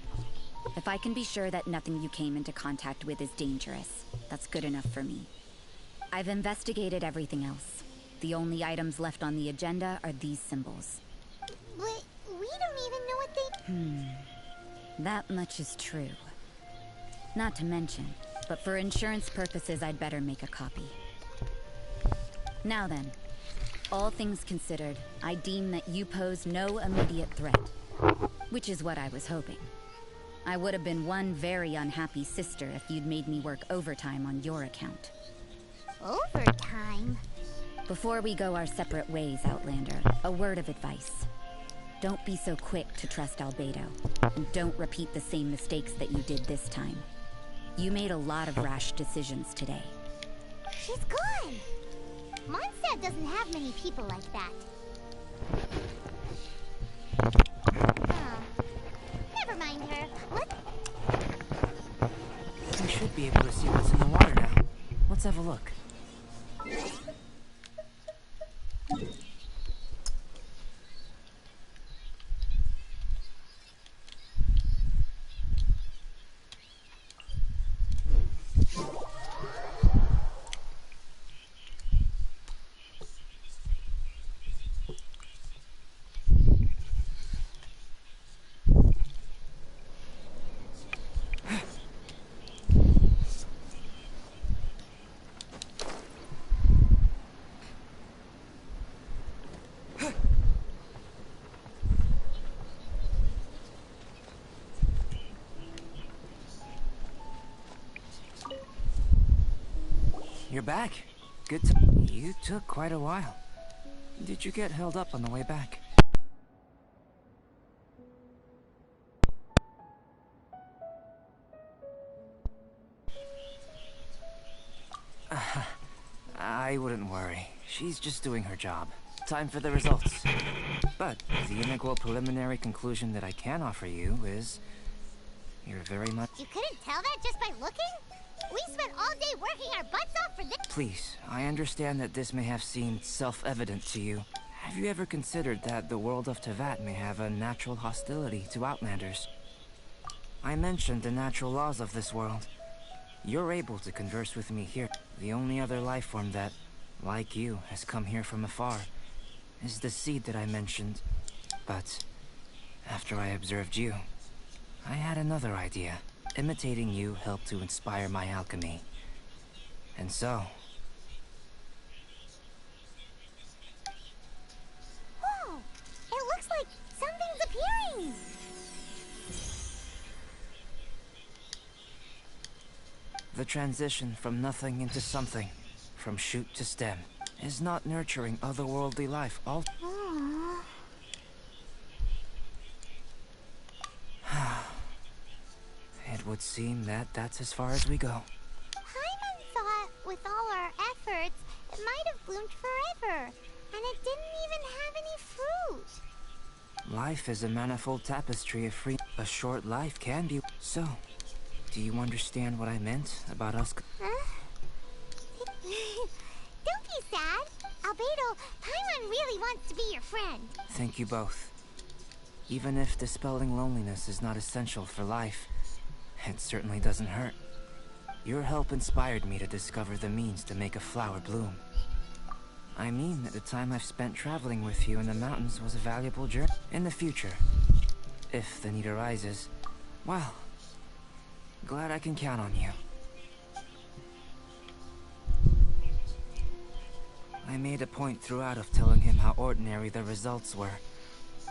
If I can be sure that nothing you came into contact with is dangerous, that's good enough for me. I've investigated everything else. The only items left on the agenda are these symbols. But we don't even know what they... That much is true. Not to mention, but for insurance purposes, I'd better make a copy. Now then, all things considered, I deem that you pose no immediate threat. Which is what I was hoping. I would have been one very unhappy sister if you'd made me work overtime on your account. Overtime? Before we go our separate ways, Outlander, a word of advice. Don't be so quick to trust Albedo, and don't repeat the same mistakes that you did this time. You made a lot of rash decisions today. She's gone! Mondstadt doesn't have many people like that. Oh. Never mind her. We should be able to see what's in the water now. Let's have a look. You're back. Good to... You took quite a while. Did you get held up on the way back? I wouldn't worry. She's just doing her job. Time for the results. But the integral preliminary conclusion that I can offer you is... You're very much... You couldn't tell that just by looking? We spent all day working our butts off for this. Please, I understand that this may have seemed self-evident to you. Have you ever considered that the world of Tevat may have a natural hostility to Outlanders? I mentioned the natural laws of this world. You're able to converse with me here. The only other life form that, like you, has come here from afar is the seed that I mentioned. But after I observed you, I had another idea. Imitating you helped to inspire my alchemy. And so... Whoa! It looks like something's appearing! The transition from nothing into something, from shoot to stem, is not nurturing otherworldly life all... Aww. It would seem that that's as far as we go. Paimon thought with all our efforts, it might have bloomed forever. And it didn't even have any fruit. Life is a manifold tapestry of free... A short life can be... So, do you understand what I meant about us... Huh? Don't be sad. Albedo, Paimon really wants to be your friend. Thank you both. Even if dispelling loneliness is not essential for life, it certainly doesn't hurt. Your help inspired me to discover the means to make a flower bloom. I mean that the time I've spent traveling with you in the mountains was a valuable journey. In the future, if the need arises, well, glad I can count on you. I made a point throughout of telling him how ordinary the results were.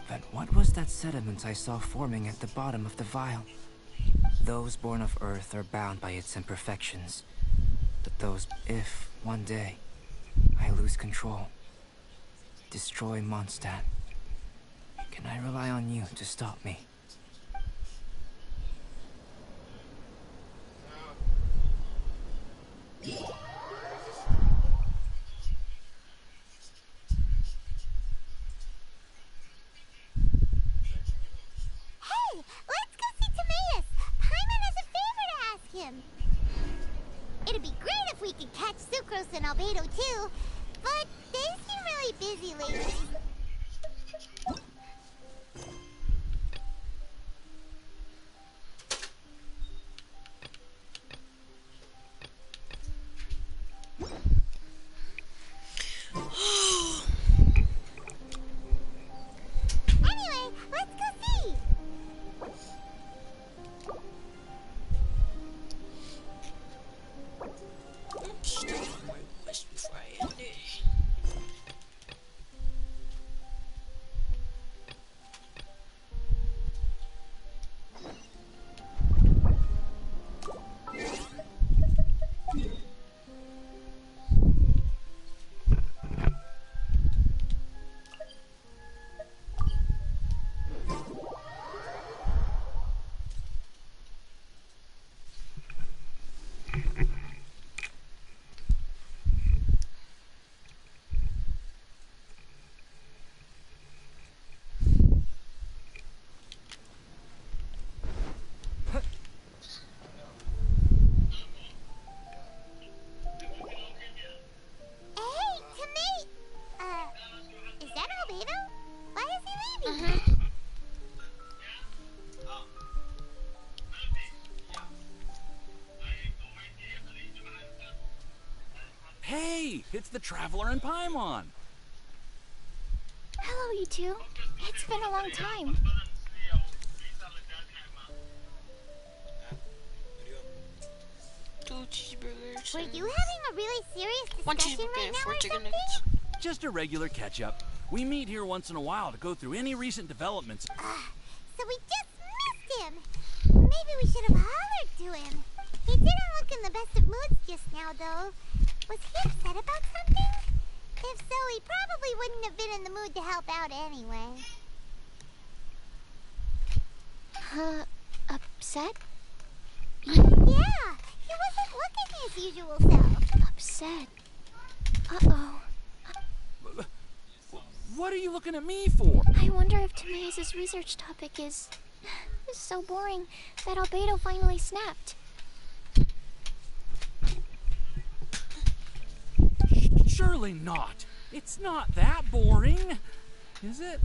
But what was that sediment I saw forming at the bottom of the vial? Those born of Earth are bound by its imperfections. But those... If, one day, I lose control, destroy Mondstadt, can I rely on you to stop me? It'd be great if we could catch Sucrose and Albedo too, but they seem really busy lately. Anyway, let's go see. Stuff on my list before I end it. Hey, Tomate! Is that Albedo? Why is he leaving? Hey, it's the Traveler and Paimon. Hello, you two. It's been a long time. 2 cheeseburgers. Were and you having a really serious 1 discussion cheeseburger right and now 4 or chicken something? nuggets. Just a regular catch-up. We meet here once in a while to go through any recent developments. So we just missed him. Maybe we should have hollered to him. He didn't look in the best of moods just now, though. Was he upset about something? If so, he probably wouldn't have been in the mood to help out anyway. Upset? Yeah, he wasn't looking his usual self. Upset? Uh-oh. What are you looking at me for? I wonder if Timaeus' research topic is so boring that Albedo finally snapped. Surely not. It's not that boring, is it?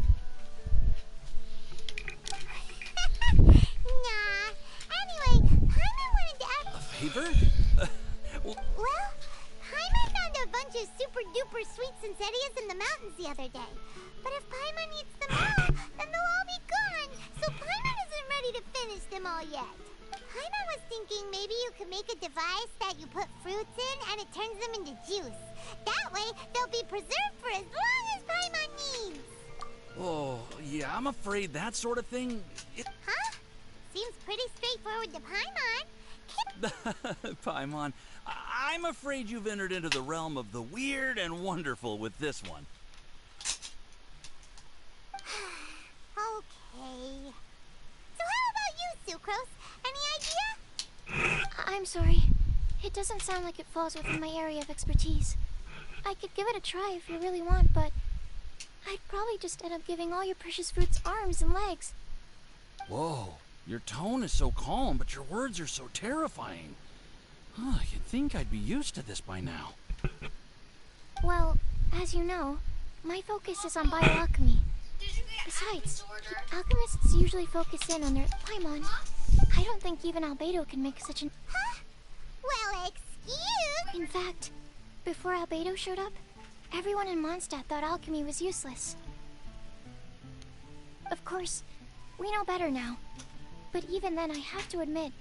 Nah. Anyway, Paimon wanted to ask... A favor? Well, Paimon found a bunch of super duper sweet Sincerias in the mountains the other day. But if Paimon eats them all, then they'll all be gone. So Paimon isn't ready to finish them all yet. Paimon was thinking maybe you could make a device that you put fruits in and it turns them into juice. That way, they'll be preserved for as long as Paimon needs. Oh, yeah, I'm afraid that sort of thing... Huh? Seems pretty straightforward to Paimon. Paimon, I'm afraid you've entered into the realm of the weird and wonderful with this one. Okay. So how about you, Sucrose? Any idea? I'm sorry. It doesn't sound like it falls within my area of expertise. I could give it a try if you really want, but I'd probably just end up giving all your precious fruits arms and legs. Whoa, your tone is so calm, but your words are so terrifying. You'd think I'd be used to this by now. Well, as you know, my focus is on bioalchemy. Besides, alchemists usually focus in on their Paimon. I don't think even Albedo can make such an... Huh? Well, excuse... In fact, before Albedo showed up, everyone in Mondstadt thought alchemy was useless. Of course, we know better now. But even then, I have to admit,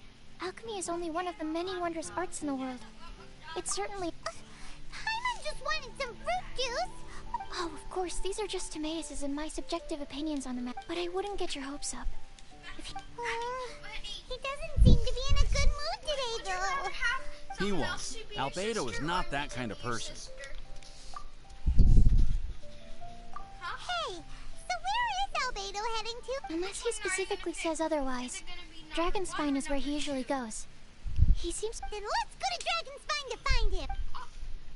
alchemy is only one of the many wondrous arts in the world. It's certainly... Paimon just wanted some fruit juice! Oh, of course, these are just Timaeus' and my subjective opinions on the matter. But I wouldn't get your hopes up. If he doesn't seem to be in a good mood today, though. He won't. Albedo is not that kind of person. Hey, so where is Albedo heading to? Unless he specifically says otherwise. Dragonspine is where he usually goes. He seems... Then let's go to Dragonspine to find him.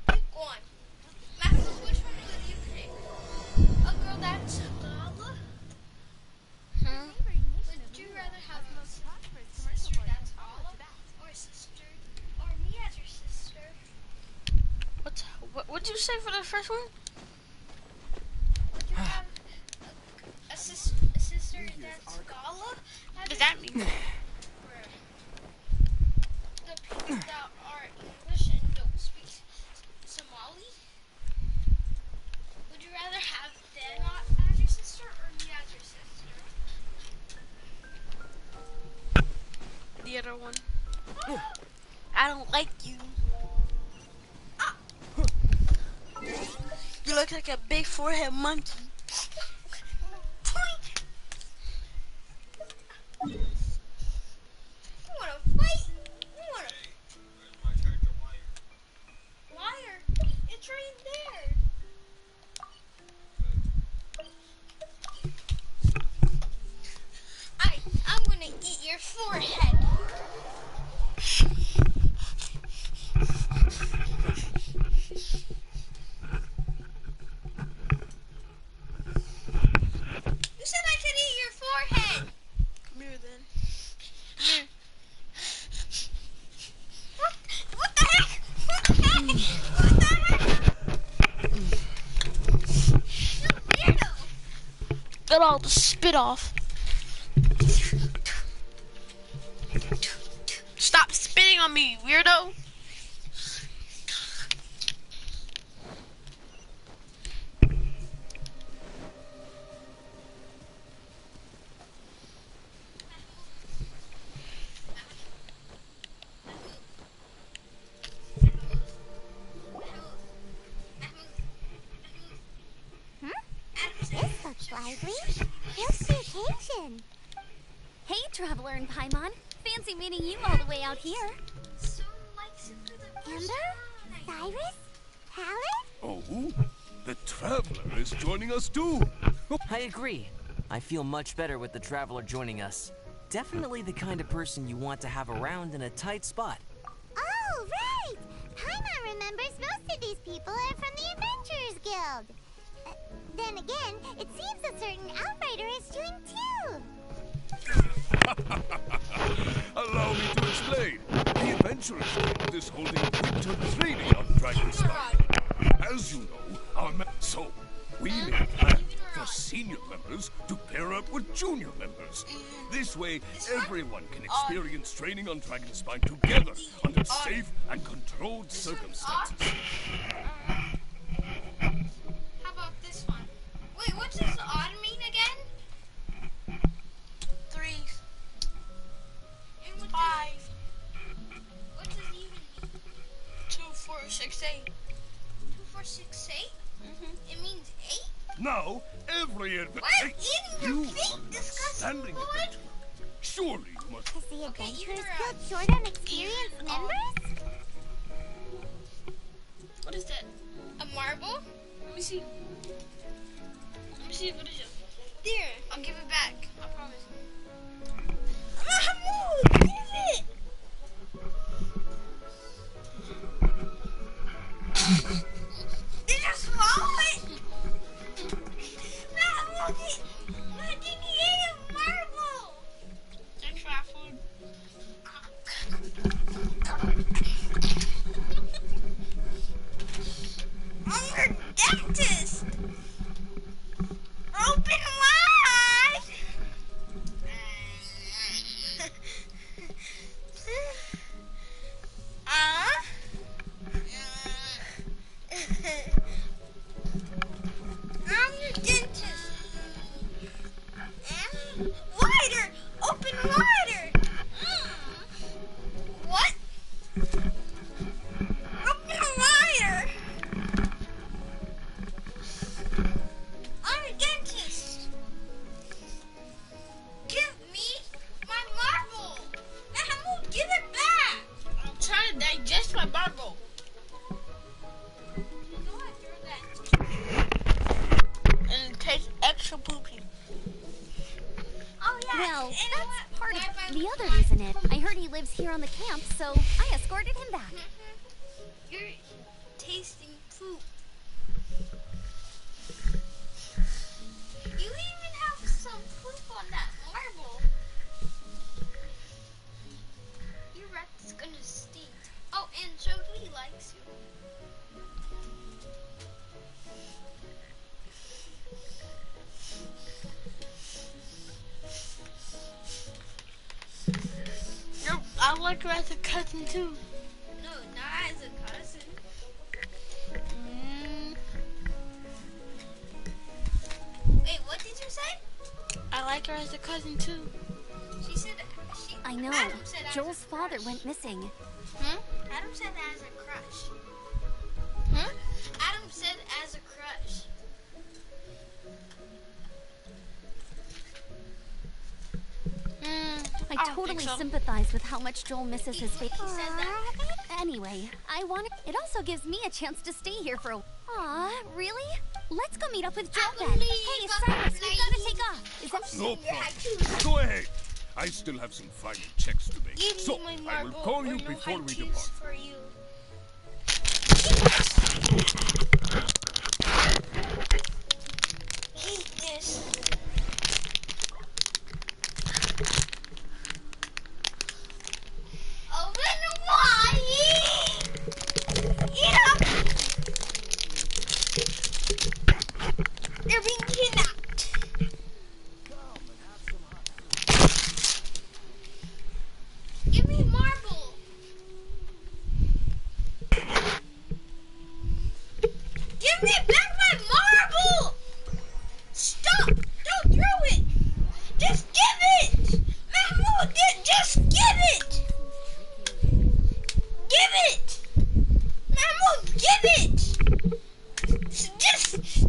Pick one. Max, which one would you pick? A girl that's Lala? Huh? Would you rather have a sister that's Lala? Or a sister? Or me as your sister? What'd you say for the first one? You have a sister that's Gala? What does that mean? The people that are English and don't speak Somali? Would you rather have them as your sister or me as your sister? The other one. I don't like you. You look like a big forehead monkey. You wanna fight? You wanna... Where's my character Wire? Liar. It's right there. I'm gonna eat your forehead. You said I could eat your forehead. Come here then. Come here. What the heck? What the heck? What the heck? You weirdo. Get all the spit off. Stop spitting on me, weirdo. This looks lively. What's the occasion? Hey, Traveler and Paimon. Fancy meeting you all the way out here. Amber? Cyrus? Hallie? Oh, the Traveler is joining us too. I agree. I feel much better with the Traveler joining us. Definitely the kind of person you want to have around in a tight spot. Oh, right! Paimon remembers most of these people are from the Adventurers Guild. Then again, it seems a certain Outrider is doing too. Allow me to explain. The Adventurers Guild is holding a winter training on Dragonspire. As you know, so we made plans for senior members to pair up with junior members. This way, everyone can experience training on Dragonspine together under safe and controlled circumstances. How about this one? Wait, what's this odd mean again? 3. And what 5. What does it even mean? 2, 4, 6, 8. 2, 4, 6, 8? It means 8? Now, every adventure. What? Eating your feet, disgusting boy? Surely you must. Is the Adventurers Guild out. short on experienced members? What is that? A marble? Let me see. Let me see. What is it? There. I'll give it back. I promise. Mahmoud, give it. Did you swallow it? Mahmoud, I think he ate a marble. Thanks for our food. I'm your dentist. Open wide. I'm your dentist. Wider. Open wider. What? Open wider. I'm a dentist. Give me my marble. Mahmoud, give it back. I'm trying to digest my marble. Go after that. And it tastes extra poopy. Oh yeah. Well, and that's part Bye, of bye, the bye. other reason it. I heard he lives here on the camp, so I escorted him back. You're tasting poop. You even have some poop on that marble. Your breath is gonna stink. Oh, and Chokli likes you. like her as a cousin too. No, not as a cousin. Wait, what did you say? I like her as a cousin too. She said I know. Adam said as Joel's a father crush. went missing. Adam said as a crush. Huh? Adam said as a crush. I don't totally think so. sympathize with how much Joel misses his baby. He said that. Anyway, it also gives me a chance to stay here for a. Aw, really? Let's go meet up with Joel then. believe Hey, I'm Cyrus, we gotta take off. Is that? No problem. Go ahead. I still have some final checks to make. Give So, me my I will marble call or you no before we haikus depart. for you. Hate this. Open wide. Eat up. You're being kidnapped. Give me marble. Give me back my marble. Stop. Don't throw it. Just give it. Mahmoud, just give it. Give it. Mahmoud, give it. Just.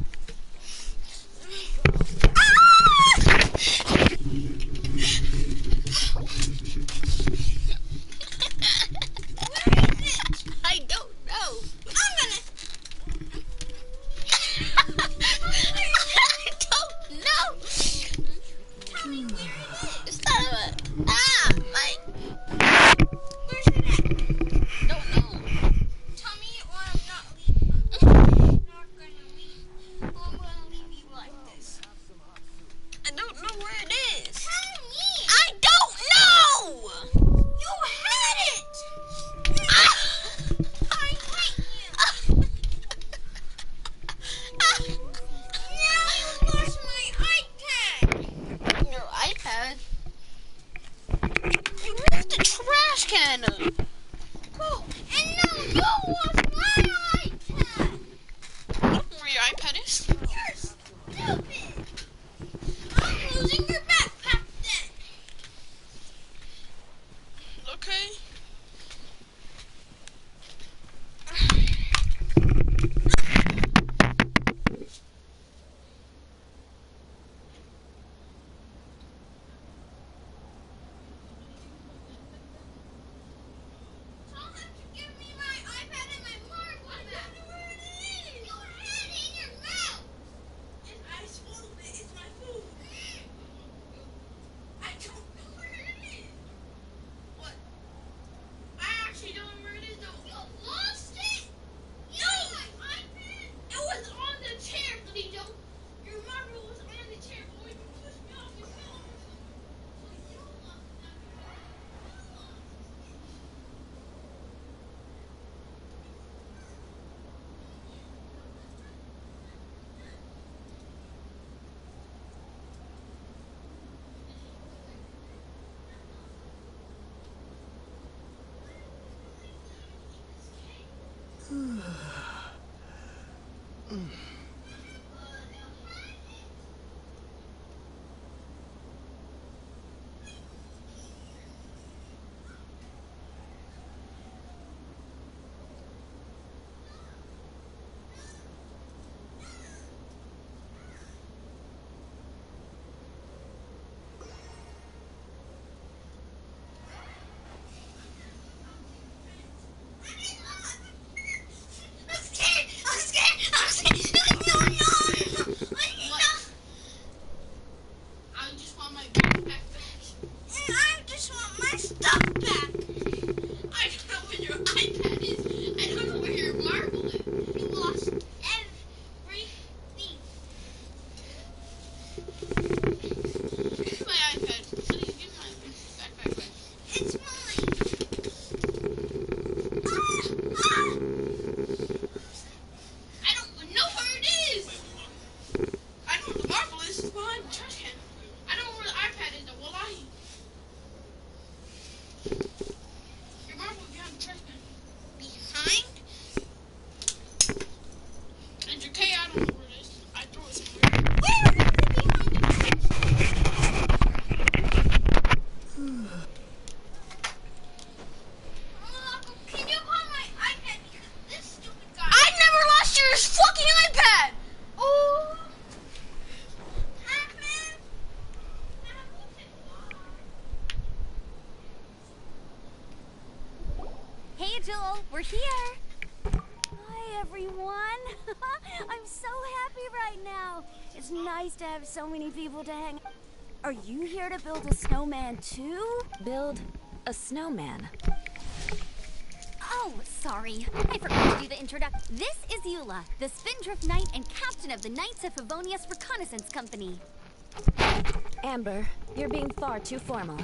I don't know. I'm gonna. I don't know. Tell me where it is. Son of a. My. Where's it at? Don't know. Tell me or I'm not leaving. I'm not gonna leave. Or I'm gonna leave you like this. I don't know where it is. Tell me. I don't know. You had it. I hate you. Now you lost my iPad. Your iPad? You moved the trash can. Oh, and now you lost my iPad. Where your iPad is? You're stupid. I'm losing your backpack then. Okay. Tell him to give me my iPad and my marble back. Where it is? Your head in your mouth. And I swallowed it. It's my food. I don't know where it is. What? I actually don't know where it is though. You lost it? No! My iPad? It was on the chair, Lido. Your marble was on the chair, but when you pushed me off, it fell on the floor. So you lost that. I'm scared. I'm scared. I'm scared. we're here. Hi, everyone. I'm so happy right now. It's nice to have so many people to hang. Are you here to build a snowman too? Build a snowman. Oh, sorry. I forgot to do the introduction. This is Eula, the Spindrift Knight and captain of the Knights of Favonius Reconnaissance Company. Amber, you're being far too formal.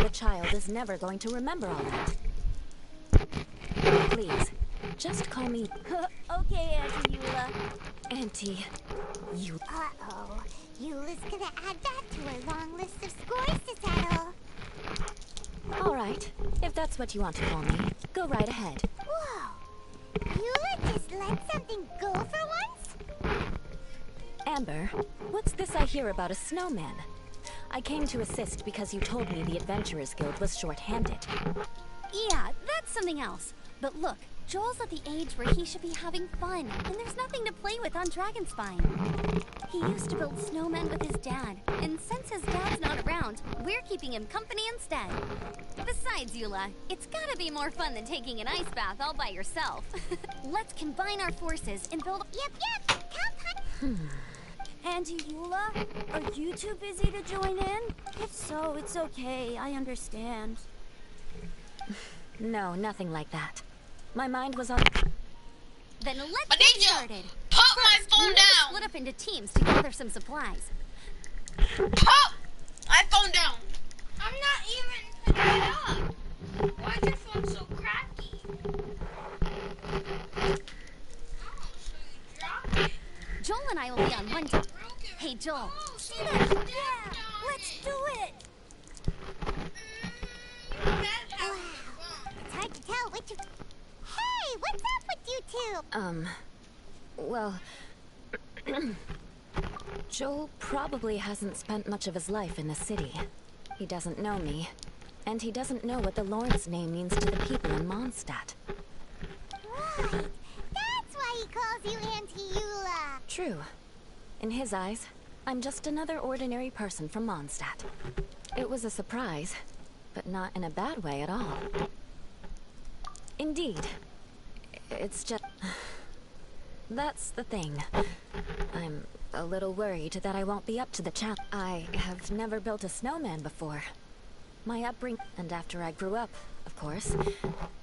The child is never going to remember all that. Please, just call me Okay, Auntie Eula. Auntie. You. Uh-oh. Eula's gonna add that to her long list of scores to settle. All right, if that's what you want to call me, go right ahead. Whoa! Eula just let something go for once? Amber, what's this I hear about a snowman? I came to assist because you told me the Adventurers Guild was short-handed. Yeah, that's something else. But look, Joel's at the age where he should be having fun, and there's nothing to play with on Dragonspine. He used to build snowmen with his dad, and since his dad's not around, we're keeping him company instead. Besides, Eula, it's gotta be more fun than taking an ice bath all by yourself. Let's combine our forces and build. Yep, count. Auntie Eula, are you too busy to join in? If so, it's okay. I understand. No, nothing like that. My mind was on... Then let's I get need you. started. Put my First, phone we need to down. split up into teams to gather some supplies. Put my phone down. I'm not even putting it up. Why is your phone so cracky? Oh, so you dropped it. Joel and I will be on one team. Broke it. Hey, Joel. Oh, so See you that? stepped Yeah, on let's it. do it. That's how it's fun. It's hard to tell which... Hey, what's up with you two? Well... Joel probably hasn't spent much of his life in the city. He doesn't know me, and he doesn't know what the Lawrence name means to the people in Mondstadt. Right. That's why he calls you Auntie Eula. True. In his eyes, I'm just another ordinary person from Mondstadt. It was a surprise, but not in a bad way at all. Indeed. It's just... That's the thing. I'm a little worried that I won't be up to the challenge. I have never built a snowman before. My upbringing, and after I grew up, of course,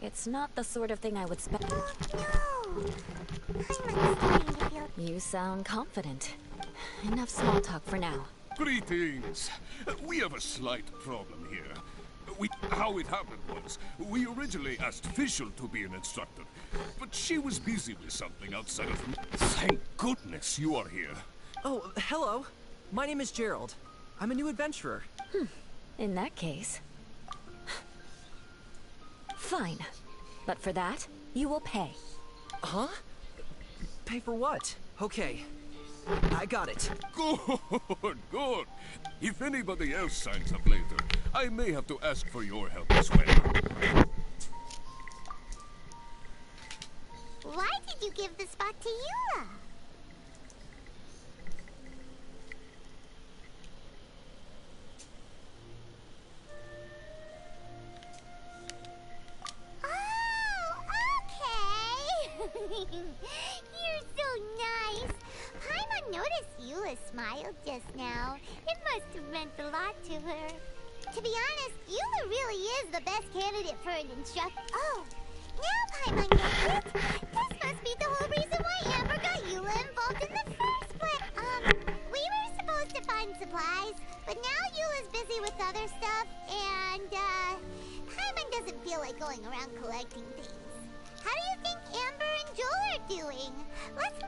it's not the sort of thing I would spend. Oh, no. I'm starting to feel... You sound confident. Enough small talk for now. Greetings. We have a slight problem here. How it happened was, we originally asked Fischl to be an instructor, but she was busy with something outside of... Thank goodness you are here. Oh, hello. My name is Gerald. I'm a new adventurer. In that case... Fine. But for that, you will pay. Huh? Pay for what? Okay. I got it. Good, good. If anybody else signs up later, I may have to ask for your help as well. Why did you give the spot to Eula? Oh, okay. You're so nice. Paimon noticed Eula smiled just now. It must have meant a lot to her. To be honest, Eula really is the best candidate for an instructor. Oh, now Paimon gets it. This must be the whole reason why Amber got Eula involved in the first place. We were supposed to find supplies, but now Eula's busy with other stuff, and, Paimon doesn't feel like going around collecting things. How do you think Amber and Joel are doing? Let's...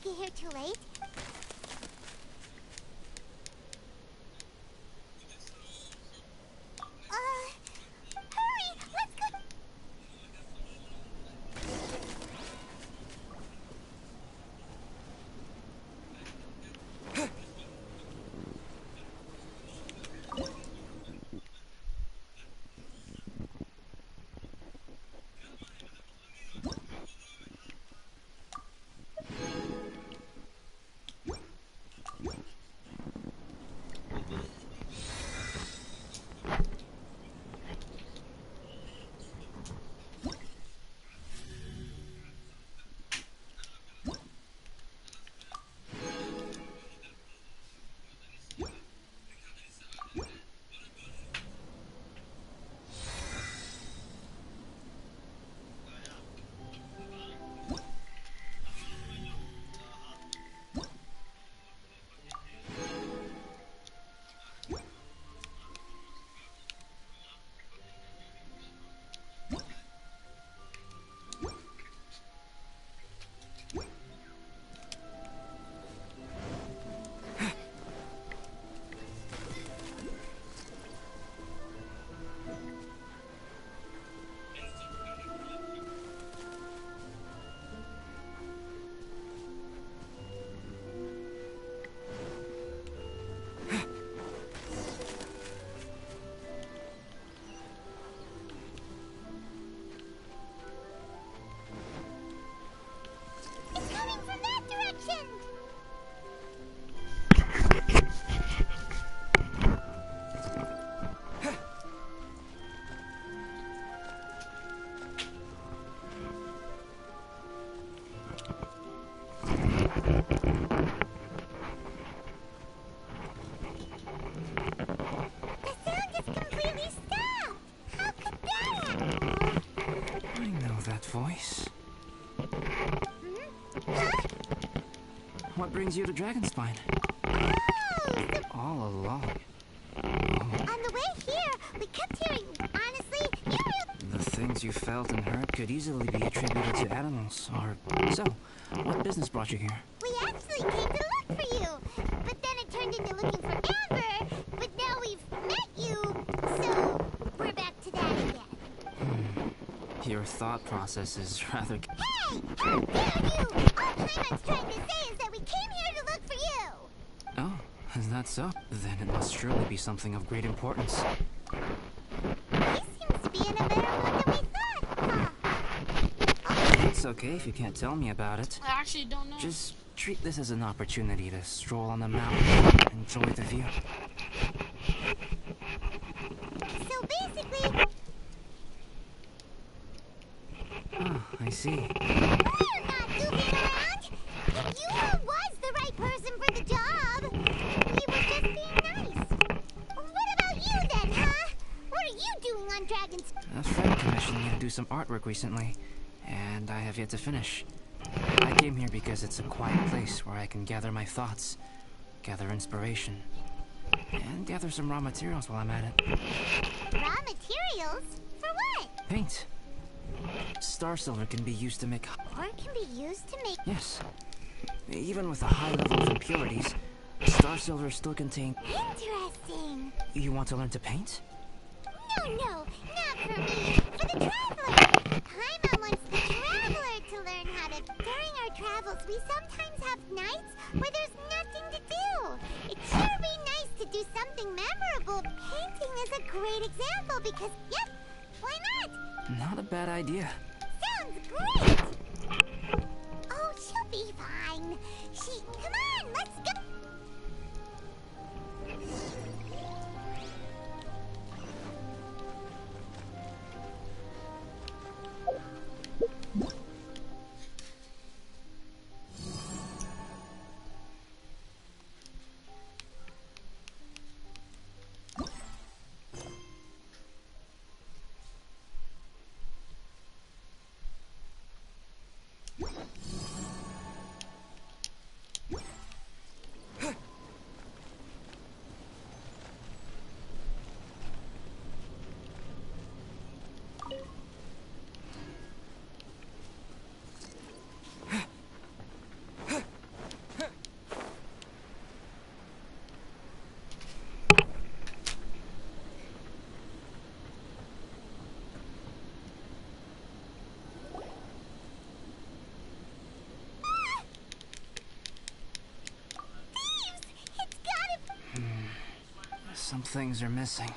get here too late? Hurry! Let's go! It's coming from that direction! The sound is completely stopped! How could that? I know that voice. What brings you to Dragonspine? Oh, All along. on the way here, we kept hearing, honestly, The things you felt and heard could easily be attributed to animals, or so. What business brought you here? we actually came to look for you. But then it turned into looking for Amber. But now we've met you, so we're back to that again. Your thought process is rather... Hey! How dare you! All Paimon's trying to say is that we came here to look for you! Oh, is that so? Then it must surely be something of great importance. He seems to be in a better mood than we thought, huh? It's okay if you can't tell me about it. I actually don't know. Just treat this as an opportunity to stroll on the mountain and enjoy the view. So basically, Oh, I see. we're not goofing around! If you was the right person for the job, we were just being nice. What about you then, huh? What are you doing on Dragon's... A friend commissioned me to do some artwork recently, and I have yet to finish. I came here because it's a quiet place where I can gather my thoughts, gather inspiration, and gather some raw materials while I'm at it. Raw materials? For what? Paint. Star silver can be used to make... Or can be used to make... Yes. Even with a high level of impurities, star silver still contains... Interesting. You want to learn to paint? No, not for me. For the traveler. Paimon wants the traveler to learn how to... During our travels, we sometimes have nights where there's nothing to do. It sure be nice to do something memorable. Painting is a great example because, yep, why not? Not a bad idea. Sounds great! Oh, she'll be fine. Come on, let's go! Some things are missing.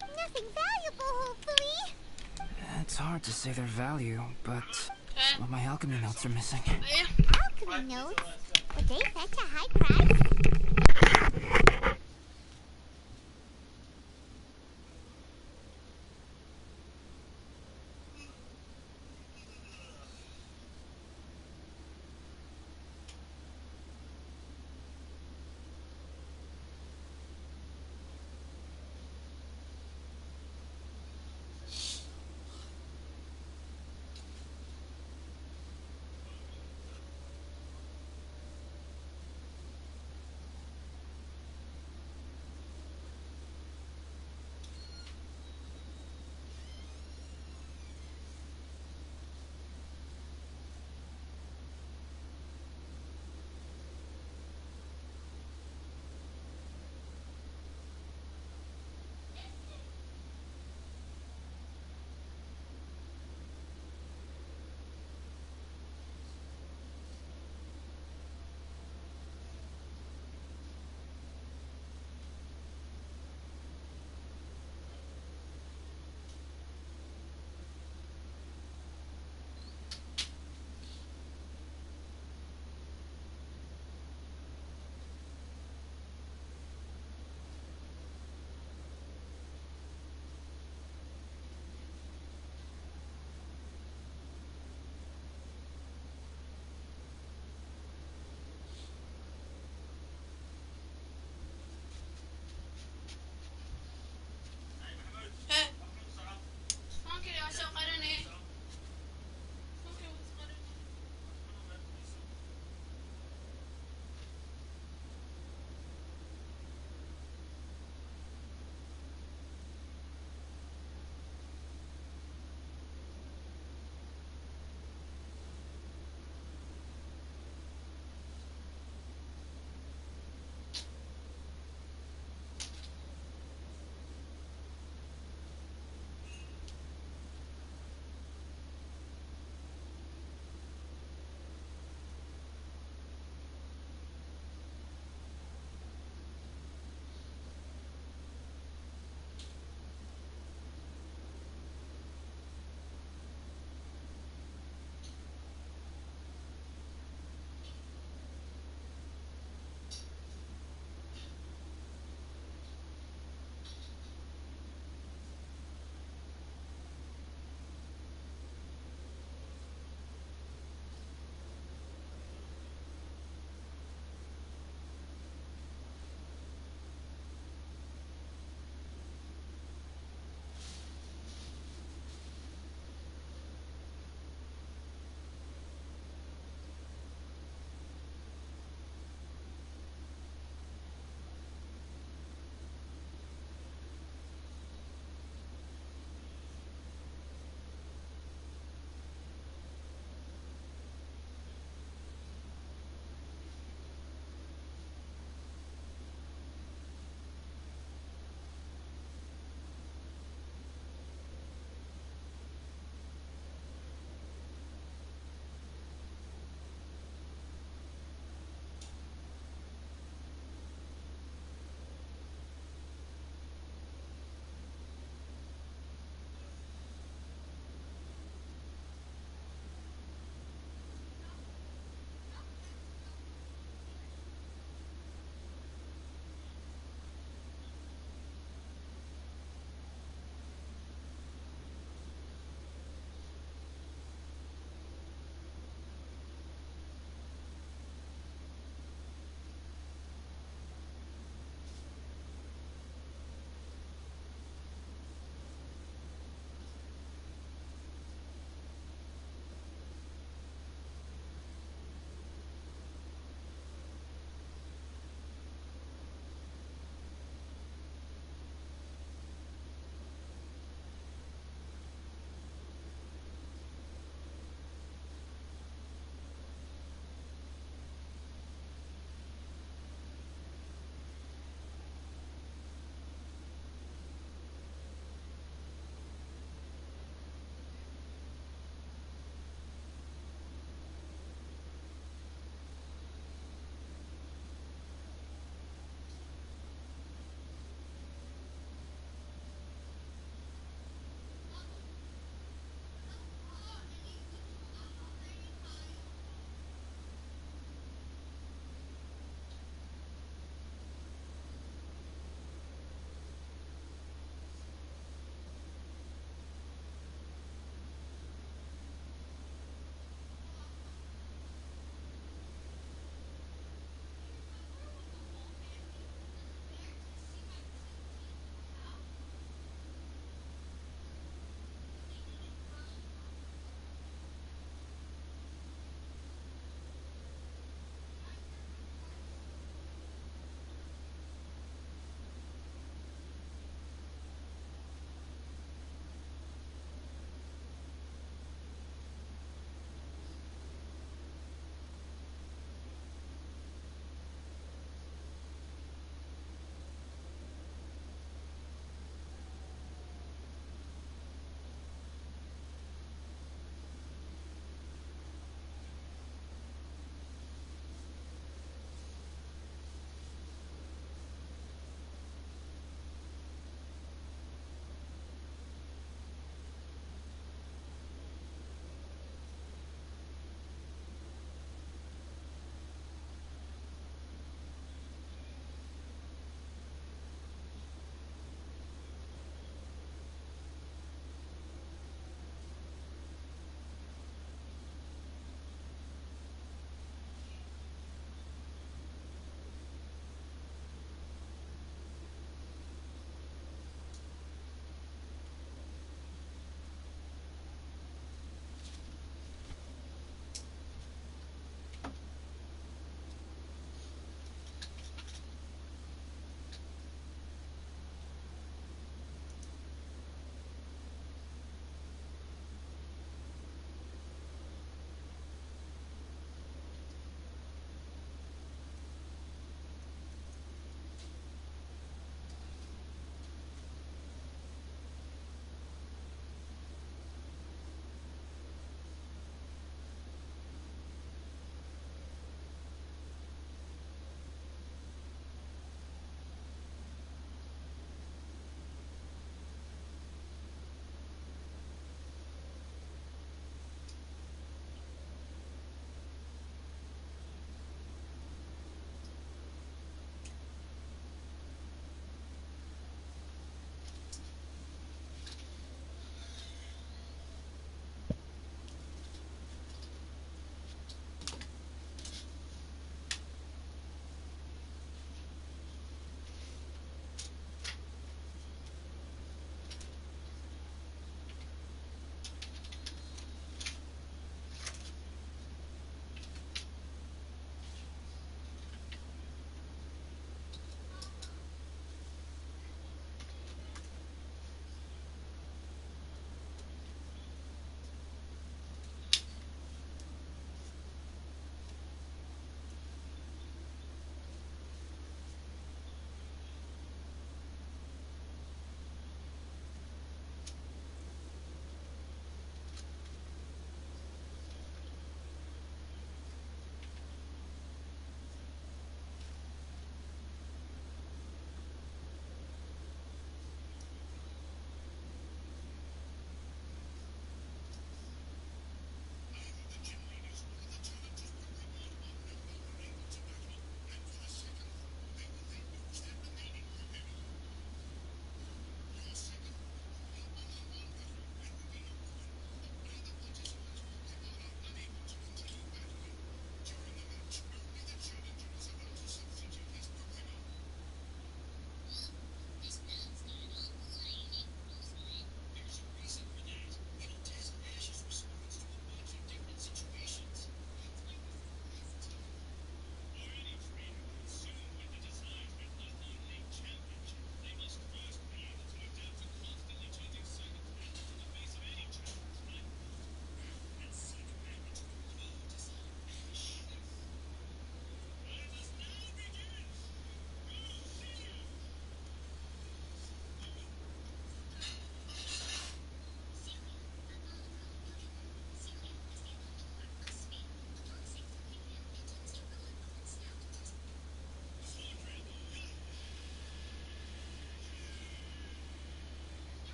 Nothing valuable, hopefully. It's hard to say their value, but some of my alchemy notes are missing. Alchemy notes? Would they fetch a high price?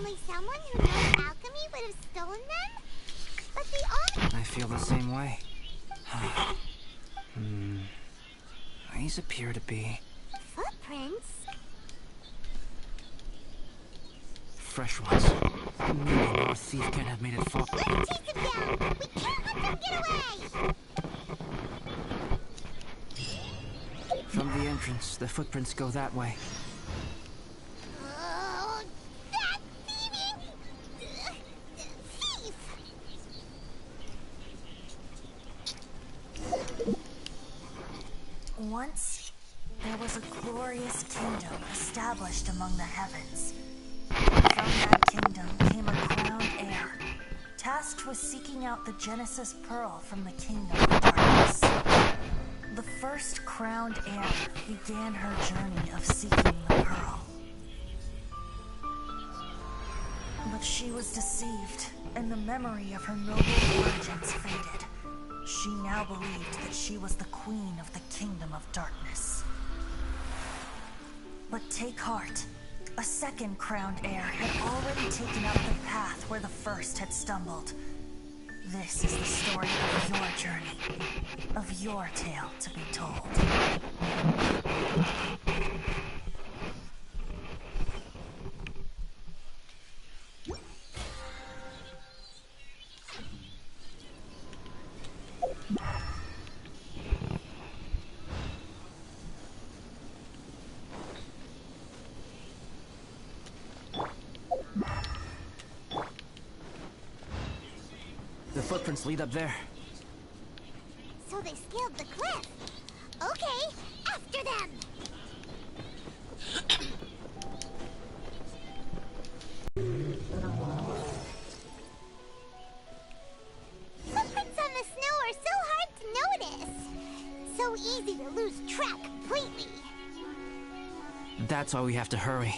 Only someone who knows alchemy would have stolen them? But the only... I feel the same way. These appear to be... Footprints? fresh ones. No, our thief can't have made it fall. Let's chase him down! We can't let them get away! From the entrance, the footprints go that way. Oh, that thieving... thief! Once, there was a glorious kingdom established among the heavens. From that kingdom came a crowned heir, tasked with seeking out the Genesis Pearl from the kingdom of darkness. The first crowned heir began her journey of seeking the pearl. But she was deceived, and the memory of her noble origins faded. She now believed that she was the queen of the kingdom of darkness. But take heart. A second crowned heir had already taken up the path where the first had stumbled. This is the story of your journey, of your tale to be told. The footprints lead up there. So they scaled the cliff. Okay, after them! Footprints on the snow are so hard to notice. So easy to lose track completely. That's why we have to hurry.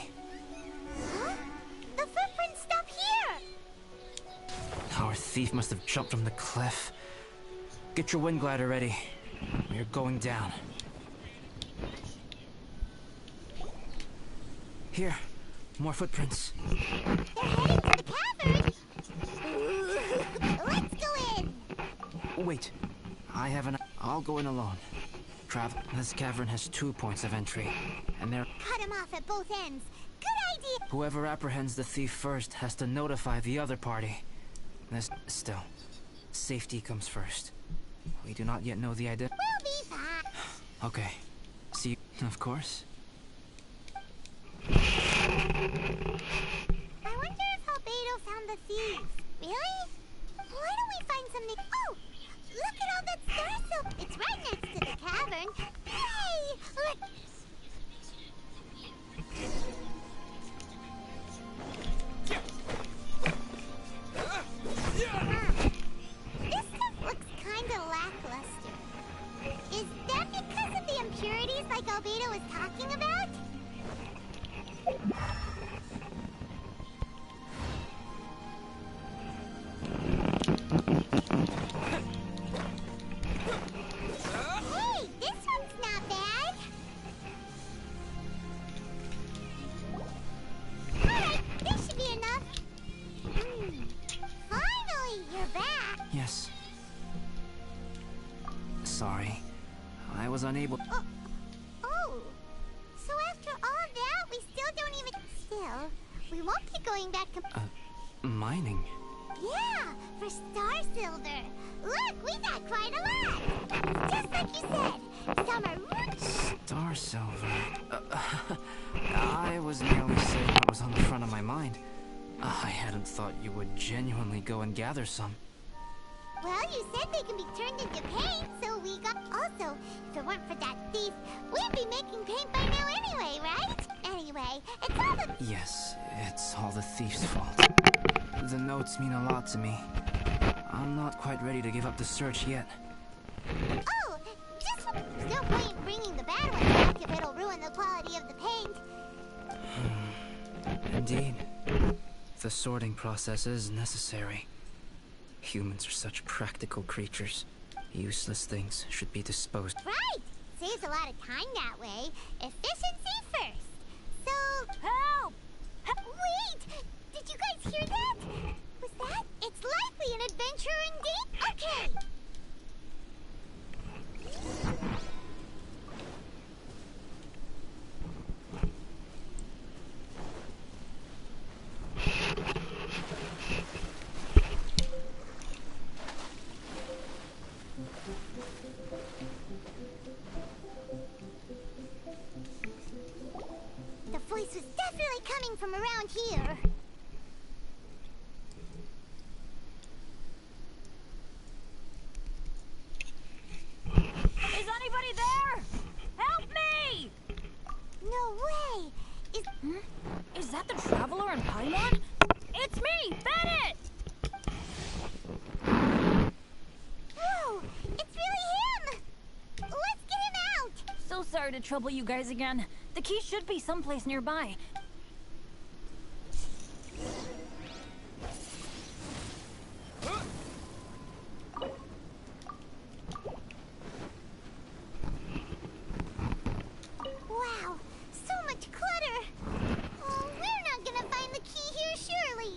Huh? The footprints stop here! Our thief must have jumped from the cliff. Get your wind glider ready. We're going down. Here, more footprints. They're heading to the cavern! Let's go in! Wait, I have an... I'll go in alone. This cavern has 2 points of entry, and they're... Cut him off at both ends. Good idea! Whoever apprehends the thief first has to notify the other party. Still, safety comes first. We do not yet know the identity. We'll be fine. Okay. See you, of course. I wonder if Albedo found the thieves. Really? Why don't we find something? Oh! Look at all that star silk! It's right next to the cavern. Hey! Look! This stuff looks kinda lackluster. Is that because of the impurities like Albedo was talking about? Hey, this one's not bad. Alright, this should be enough. Finally, you're back. Yes. Sorry. I was unable... Oh. So after all that, we still don't even... Still, we won't be going back to... mining? Yeah, for star silver. Look, we got quite a lot. Just like you said, some are... Star silver... I was merely saying what was on the front of my mind. I hadn't thought you would genuinely go and gather some. Well, you said they can be turned into paint, so we got... Also, if it weren't for that thief, we'd be making paint by now anyway, right? Anyway, it's all the... Yes, it's all the thief's fault. The notes mean a lot to me. I'm not quite ready to give up the search yet. Oh, just... No point bringing the bad ones back if it'll ruin the quality of the paint. Indeed. The sorting process is necessary. Humans are such practical creatures. Useless things should be disposed. Right! Saves a lot of time that way. Efficiency first. So... Help! Wait! Did you guys hear that? Was that? It's likely an adventure indeed. Okay. The voice was definitely coming from around here. Is anybody there? Help me! No way! Is that the Traveler in Paimon? It's me, Bennett! Whoa! It's really him! Let's get him out! So sorry to trouble you guys again. The key should be someplace nearby. Wow, so much clutter! Oh, we're not gonna find the key here, surely!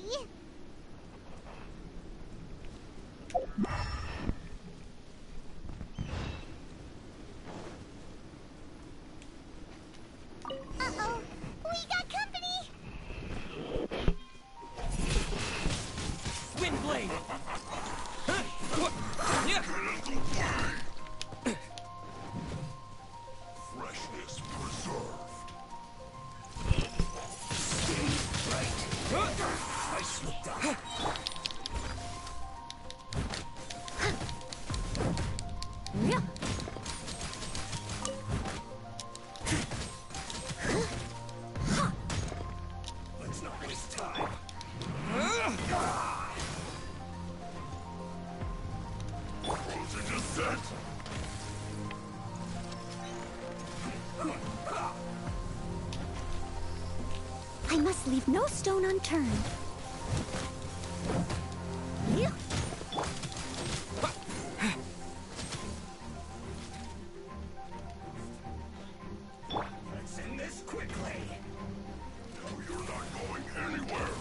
Uh-oh, we got company! Windblade! Freshness preserved. I slipped up. Yeah. Let's not waste time. Frozen descent. I must leave no stone unturned. Yeah. Let's end this quickly. No, you're not going anywhere.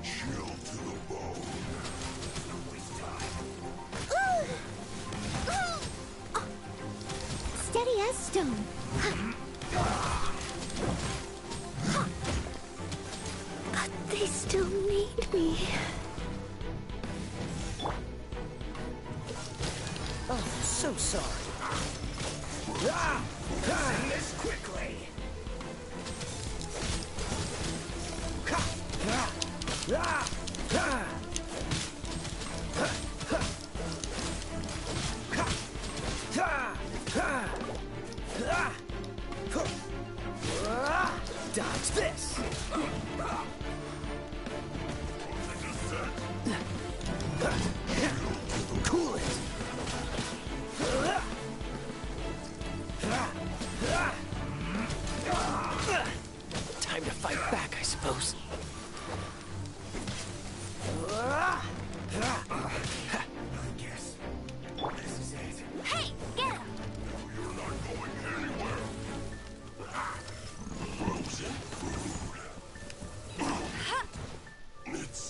Chill to the bone. Don't waste time. Steady as stone. But they still need me. Oh, so sorry. Let's end this quickly. Dodge this. Cool it. Time to fight back, I suppose. I guess this is it. Hey, get him! You're not going anywhere. Frozen food. It's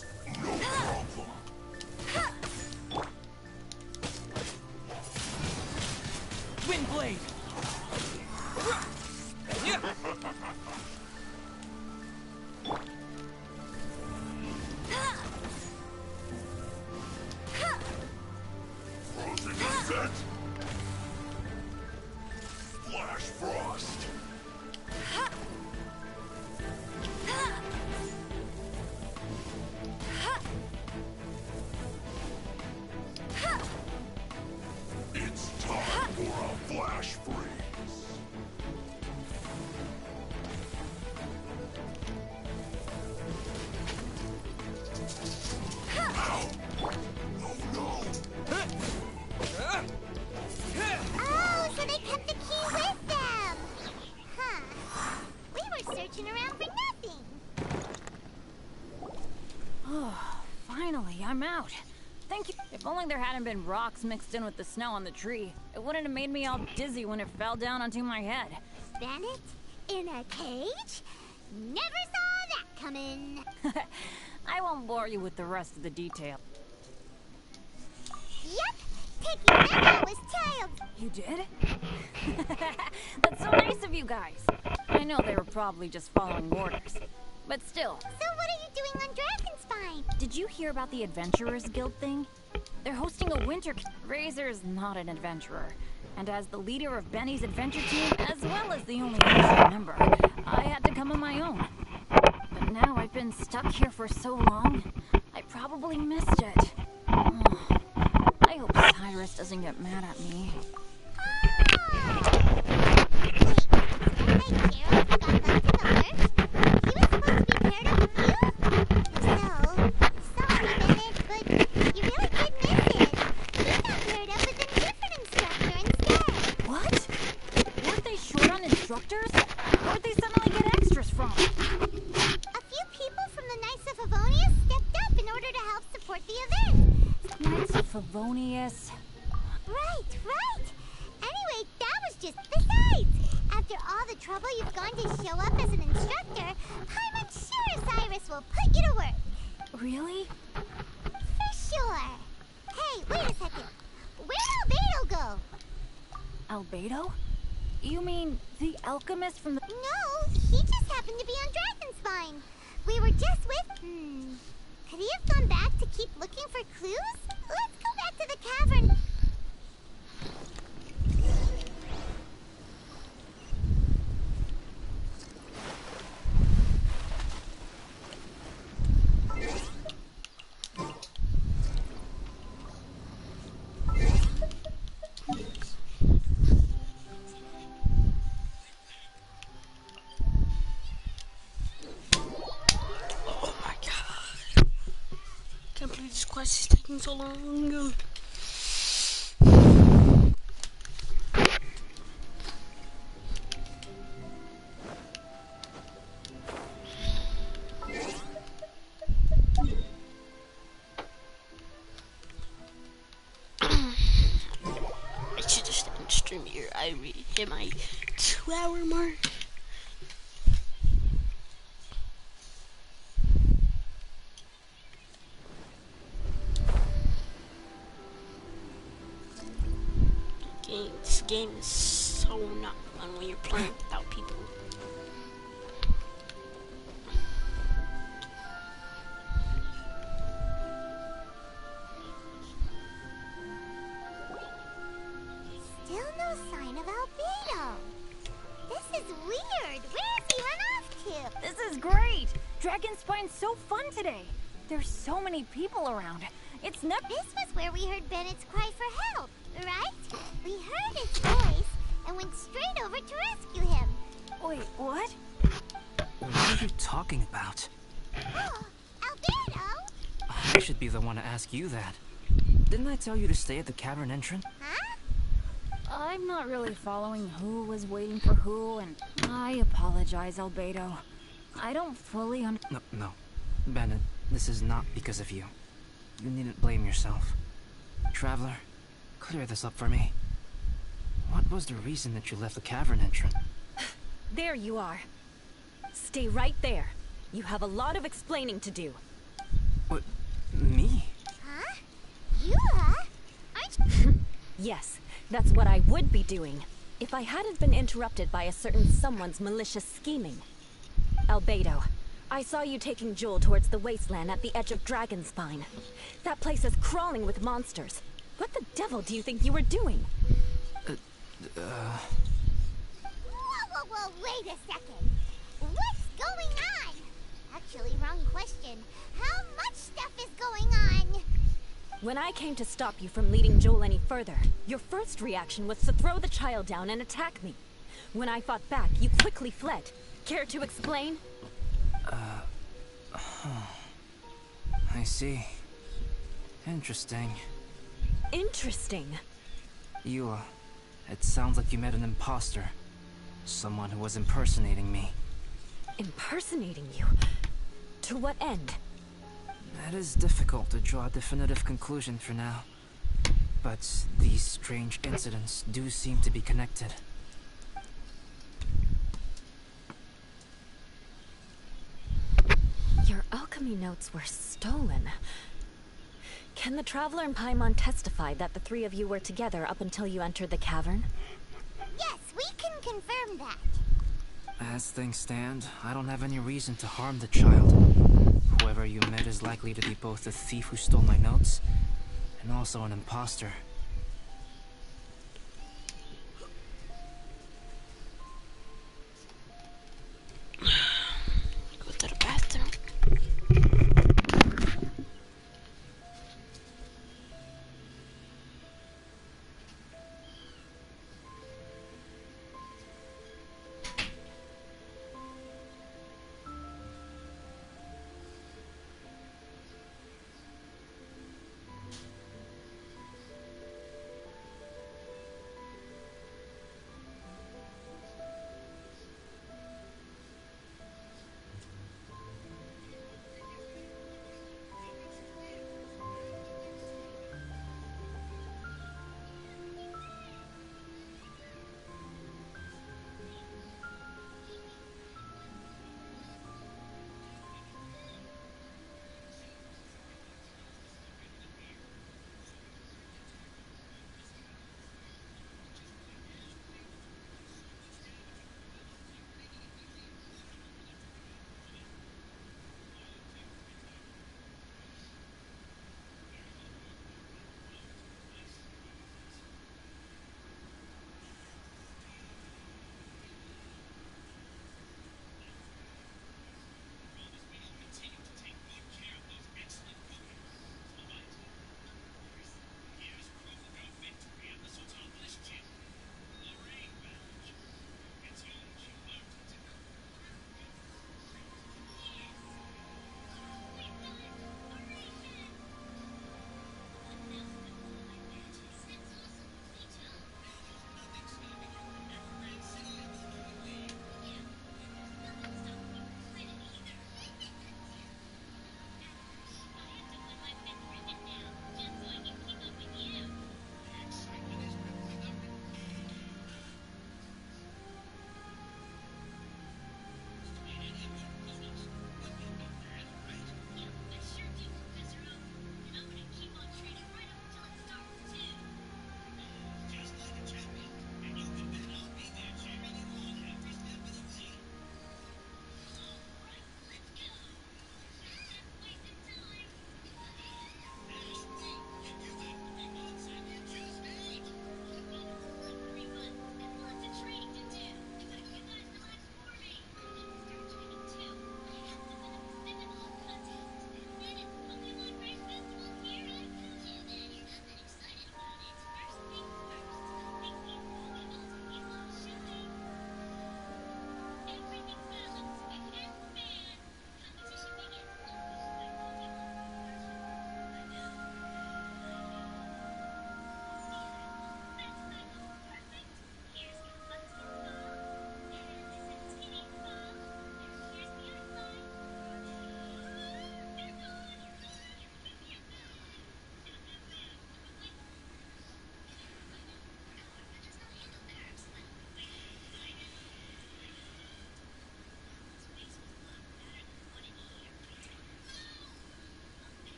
no problem. Windblade! Frozen descent. Flash frost. It's time for a flash freeze. Ow! Oh no! Oh, so they kept the key with them! Huh. We were searching around for nothing. Oh, finally, I'm out. Thank you. If only there hadn't been rocks mixed in with the snow on the tree, it wouldn't have made me all dizzy when it fell down onto my head. Bandit? In a cage? Never saw that coming. I won't bore you with the rest of the detail. Yep, taking that out was child. You did? That's so nice of you guys. I know they were probably just following orders. But still. So what are you doing on Dragonspine? Did you hear about the Adventurers Guild thing? They're hosting a winter... Razor's not an adventurer. And as the leader of Benny's adventure team, as well as the only usual member, I had to come on my own. But now I've been stuck here for so long, I probably missed it. Oh, I hope Cyrus doesn't get mad at me. Instructors? Where'd they suddenly get extras from? A few people from the Knights of Favonius stepped up in order to help support the event. Knights of Favonius? Right. Anyway, that was just besides. After all the trouble you've gone to show up as an instructor, I'm sure Cyrus will put you to work. Really? For sure. Hey, wait a second. Where'd Albedo go? Albedo? You mean the alchemist from the... No, he just happened to be on Dragonspine. We were just with... Could he have gone back to keep looking for clues? Let's go back to the cavern. This quest is taking so long. I should just end stream here. I already hit my 2-hour mark. This game is so not fun when you're playing without people. Still no sign of Albedo. This is weird. Where has he run off to? This is great. Dragonspine's so fun today. There's so many people around. It's never... This was where we heard Bennett's cry for help, right? We heard his voice and went straight over to rescue him. Wait, what? What are you talking about? Oh, Albedo? I should be the one to ask you that. Didn't I tell you to stay at the cavern entrance? Huh? I'm not really following who was waiting for who, and I apologize, Albedo. I don't fully No. Bennett, this is not because of you. You needn't blame yourself. Traveler, clear this up for me. What was the reason that you left the cavern entrance? There you are. Stay right there. You have a lot of explaining to do. What? Me? Huh? You, huh? Yes, that's what I would be doing, if I hadn't been interrupted by a certain someone's malicious scheming. Albedo, I saw you taking Joel towards the wasteland at the edge of Dragonspine. That place is crawling with monsters. What the devil do you think you were doing? Whoa, wait a second. What's going on? Actually, wrong question. How much stuff is going on? When I came to stop you from leading Joel any further, your first reaction was to throw the child down and attack me. When I fought back, you quickly fled. Care to explain? I see. Interesting. Interesting. It sounds like you met an imposter. Someone who was impersonating me. Impersonating you? To what end? It is difficult to draw a definitive conclusion for now. But these strange incidents do seem to be connected. alchemy notes were stolen. Can the Traveler and Paimon testify that the three of you were together up until you entered the cavern? Yes, we can confirm that. As things stand, I don't have any reason to harm the child. Whoever you met is likely to be both the thief who stole my notes and also an imposter. Go to the bathroom.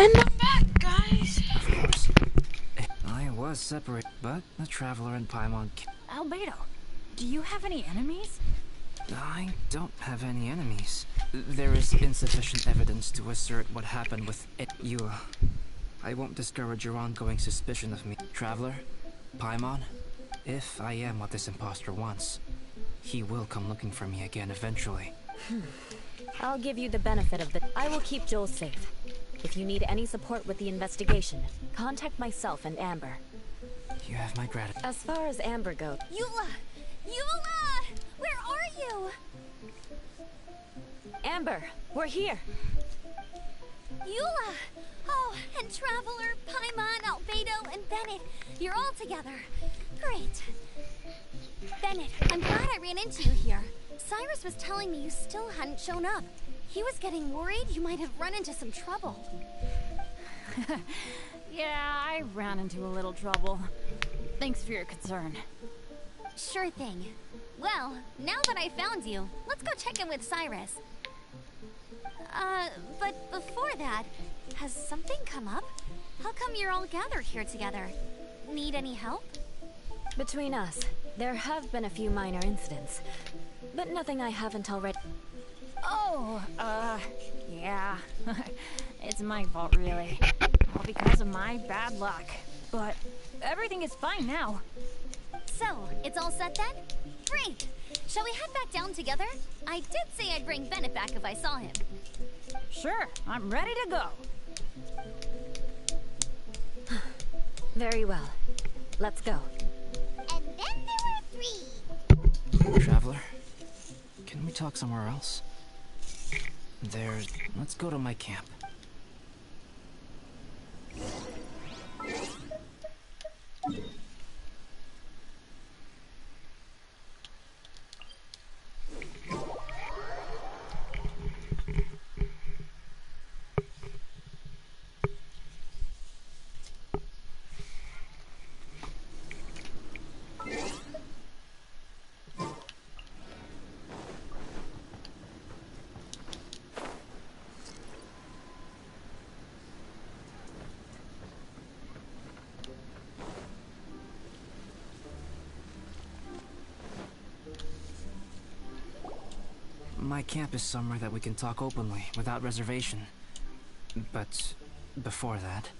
And I'm back, guys. Of course. I was separated, but the Traveler and Paimon... Albedo, do you have any enemies? I don't have any enemies. There is insufficient evidence to assert what happened with you. I won't discourage your ongoing suspicion of me. Traveler, Paimon, if I am what this imposter wants, he will come looking for me again eventually. I'll give you the benefit of the... I will keep Joel safe. If you need any support with the investigation, contact myself and Amber. You have my gratitude. As far as Amber goes... Eula! Eula! Where are you? Amber, we're here! Eula! Oh, and Traveler, Paimon, Albedo, and Bennett. You're all together. Great. Bennett, I'm glad I ran into you here. Cyrus was telling me you still hadn't shown up. He was getting worried you might have run into some trouble. Yeah, I ran into a little trouble. Thanks for your concern. Sure thing. Well, now that I found you, let's go check in with Cyrus. But before that, has something come up? How come you're all gathered here together? Need any help? Between us, there have been a few minor incidents, but nothing I haven't already... Oh, yeah. It's my fault, really. All because of my bad luck. But everything is fine now. So, it's all set then? Great! Shall we head back down together? I did say I'd bring Bennett back if I saw him. Sure, I'm ready to go. Very well. Let's go. And then there were 3. Traveler, can we talk somewhere else? Let's go to my camp. My camp is somewhere that we can talk openly, without reservation. But before that...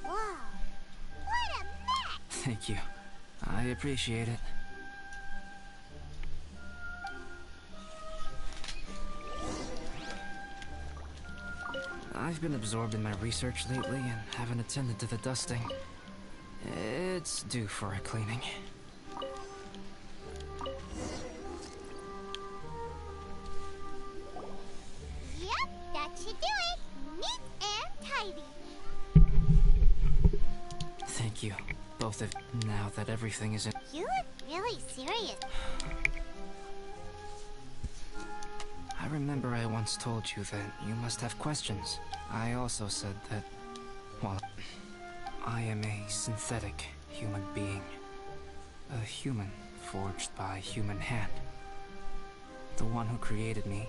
Whoa! What a mess! Thank you. I appreciate it. I've been absorbed in my research lately and haven't attended to the dusting. It's due for a cleaning. Yep, that should do it. Neat and tidy. Thank you, both of you, now that everything is in... You look really serious. I remember I once told you that you must have questions. I also said that, well, I am a synthetic human being. A human forged by human hand. The one who created me,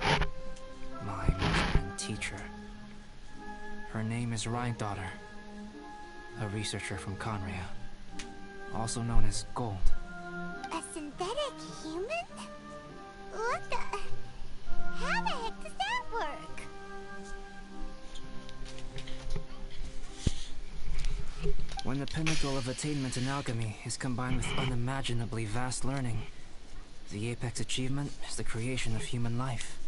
my mother and teacher. Her name is Rhine-daughter, a researcher from Conria, also known as Gold. A synthetic human? What the... How the heck does that work? When the pinnacle of attainment in alchemy is combined with unimaginably vast learning, the apex achievement is the creation of human life.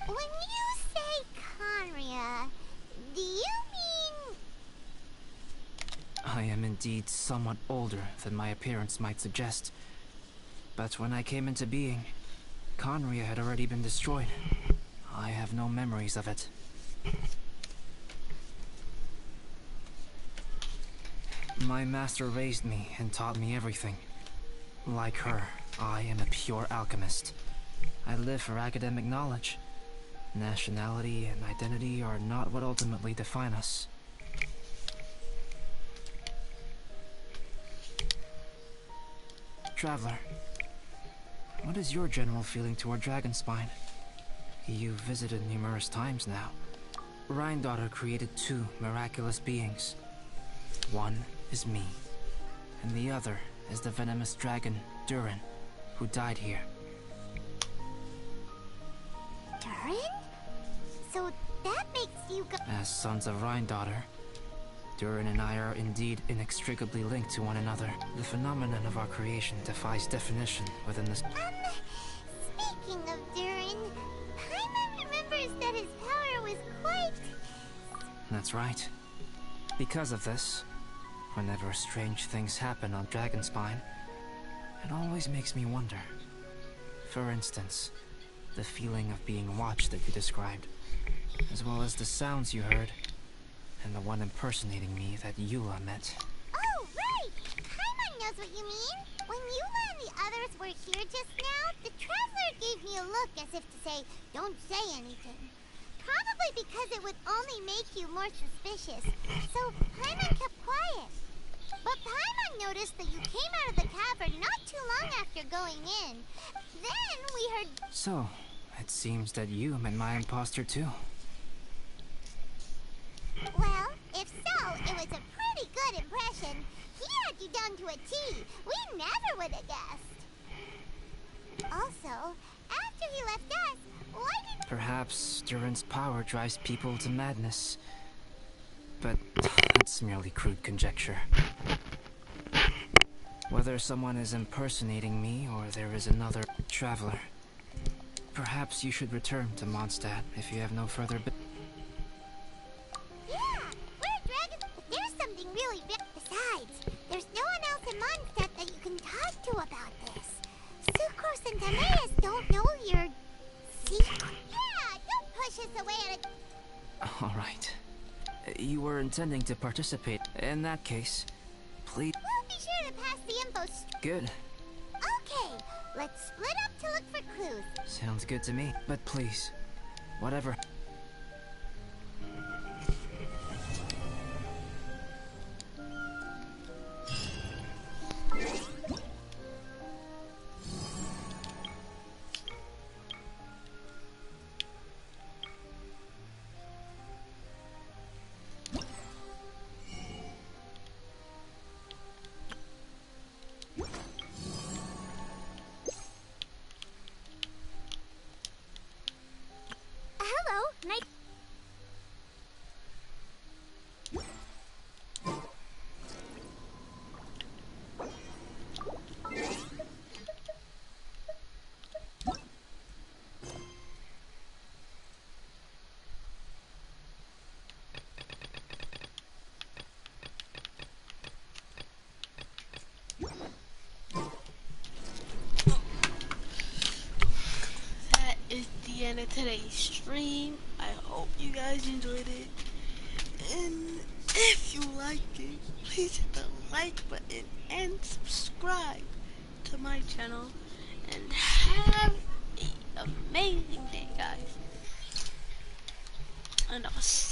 When you say Conria, do you mean... I am indeed somewhat older than my appearance might suggest. But when I came into being, Conria had already been destroyed. I have no memories of it. My master raised me and taught me everything. Like her, I am a pure alchemist. I live for academic knowledge. Nationality and identity are not what ultimately define us. Traveler, what is your general feeling toward Dragonspine? You've visited numerous times now. Rhine-daughter created two miraculous beings. One is me, and the other is the venomous dragon, Durin, who died here. Durin? So that makes you go— As sons of Rhine-daughter, Durin and I are indeed inextricably linked to one another. The phenomenon of our creation defies definition within this— Speaking of Durin, Paimon remembers that his power was quite— That's right. Because of this, whenever strange things happen on Dragonspine, it always makes me wonder. For instance, the feeling of being watched that you described, as well as the sounds you heard, and the one impersonating me that Eula met. Oh, right! Paimon knows what you mean. When Eula and the others were here just now, the Traveler gave me a look as if to say, don't say anything. Probably because it would only make you more suspicious. So Paimon kept quiet. But Paimon noticed that you came out of the cavern not too long after going in. Then we heard— So, it seems that you met my imposter too. Well, if so, it was a pretty good impression. He had you down to a T. We never would have guessed. Also, after he left us, why did— Perhaps Durin's power drives people to madness. But that's merely crude conjecture. Whether someone is impersonating me or there is another Traveler, perhaps you should return to Mondstadt if you have no further Yeah, we're dragons, but there's something really big. Besides, there's no one else in Mondstadt that you can talk to about this. Sucrose and Timaeus don't know your secret. Yeah, don't push us away at a— All right. You were intending to participate. In that case, please— We'll be sure to pass the info Good. Okay, let's split up to look for clues. Sounds good to me. But please, whatever— Hello, night. That is the end of today's stream. I hope you guys enjoyed it. And if you liked it, please hit the like button and subscribe to my channel. And have an amazing day, guys. And I'll see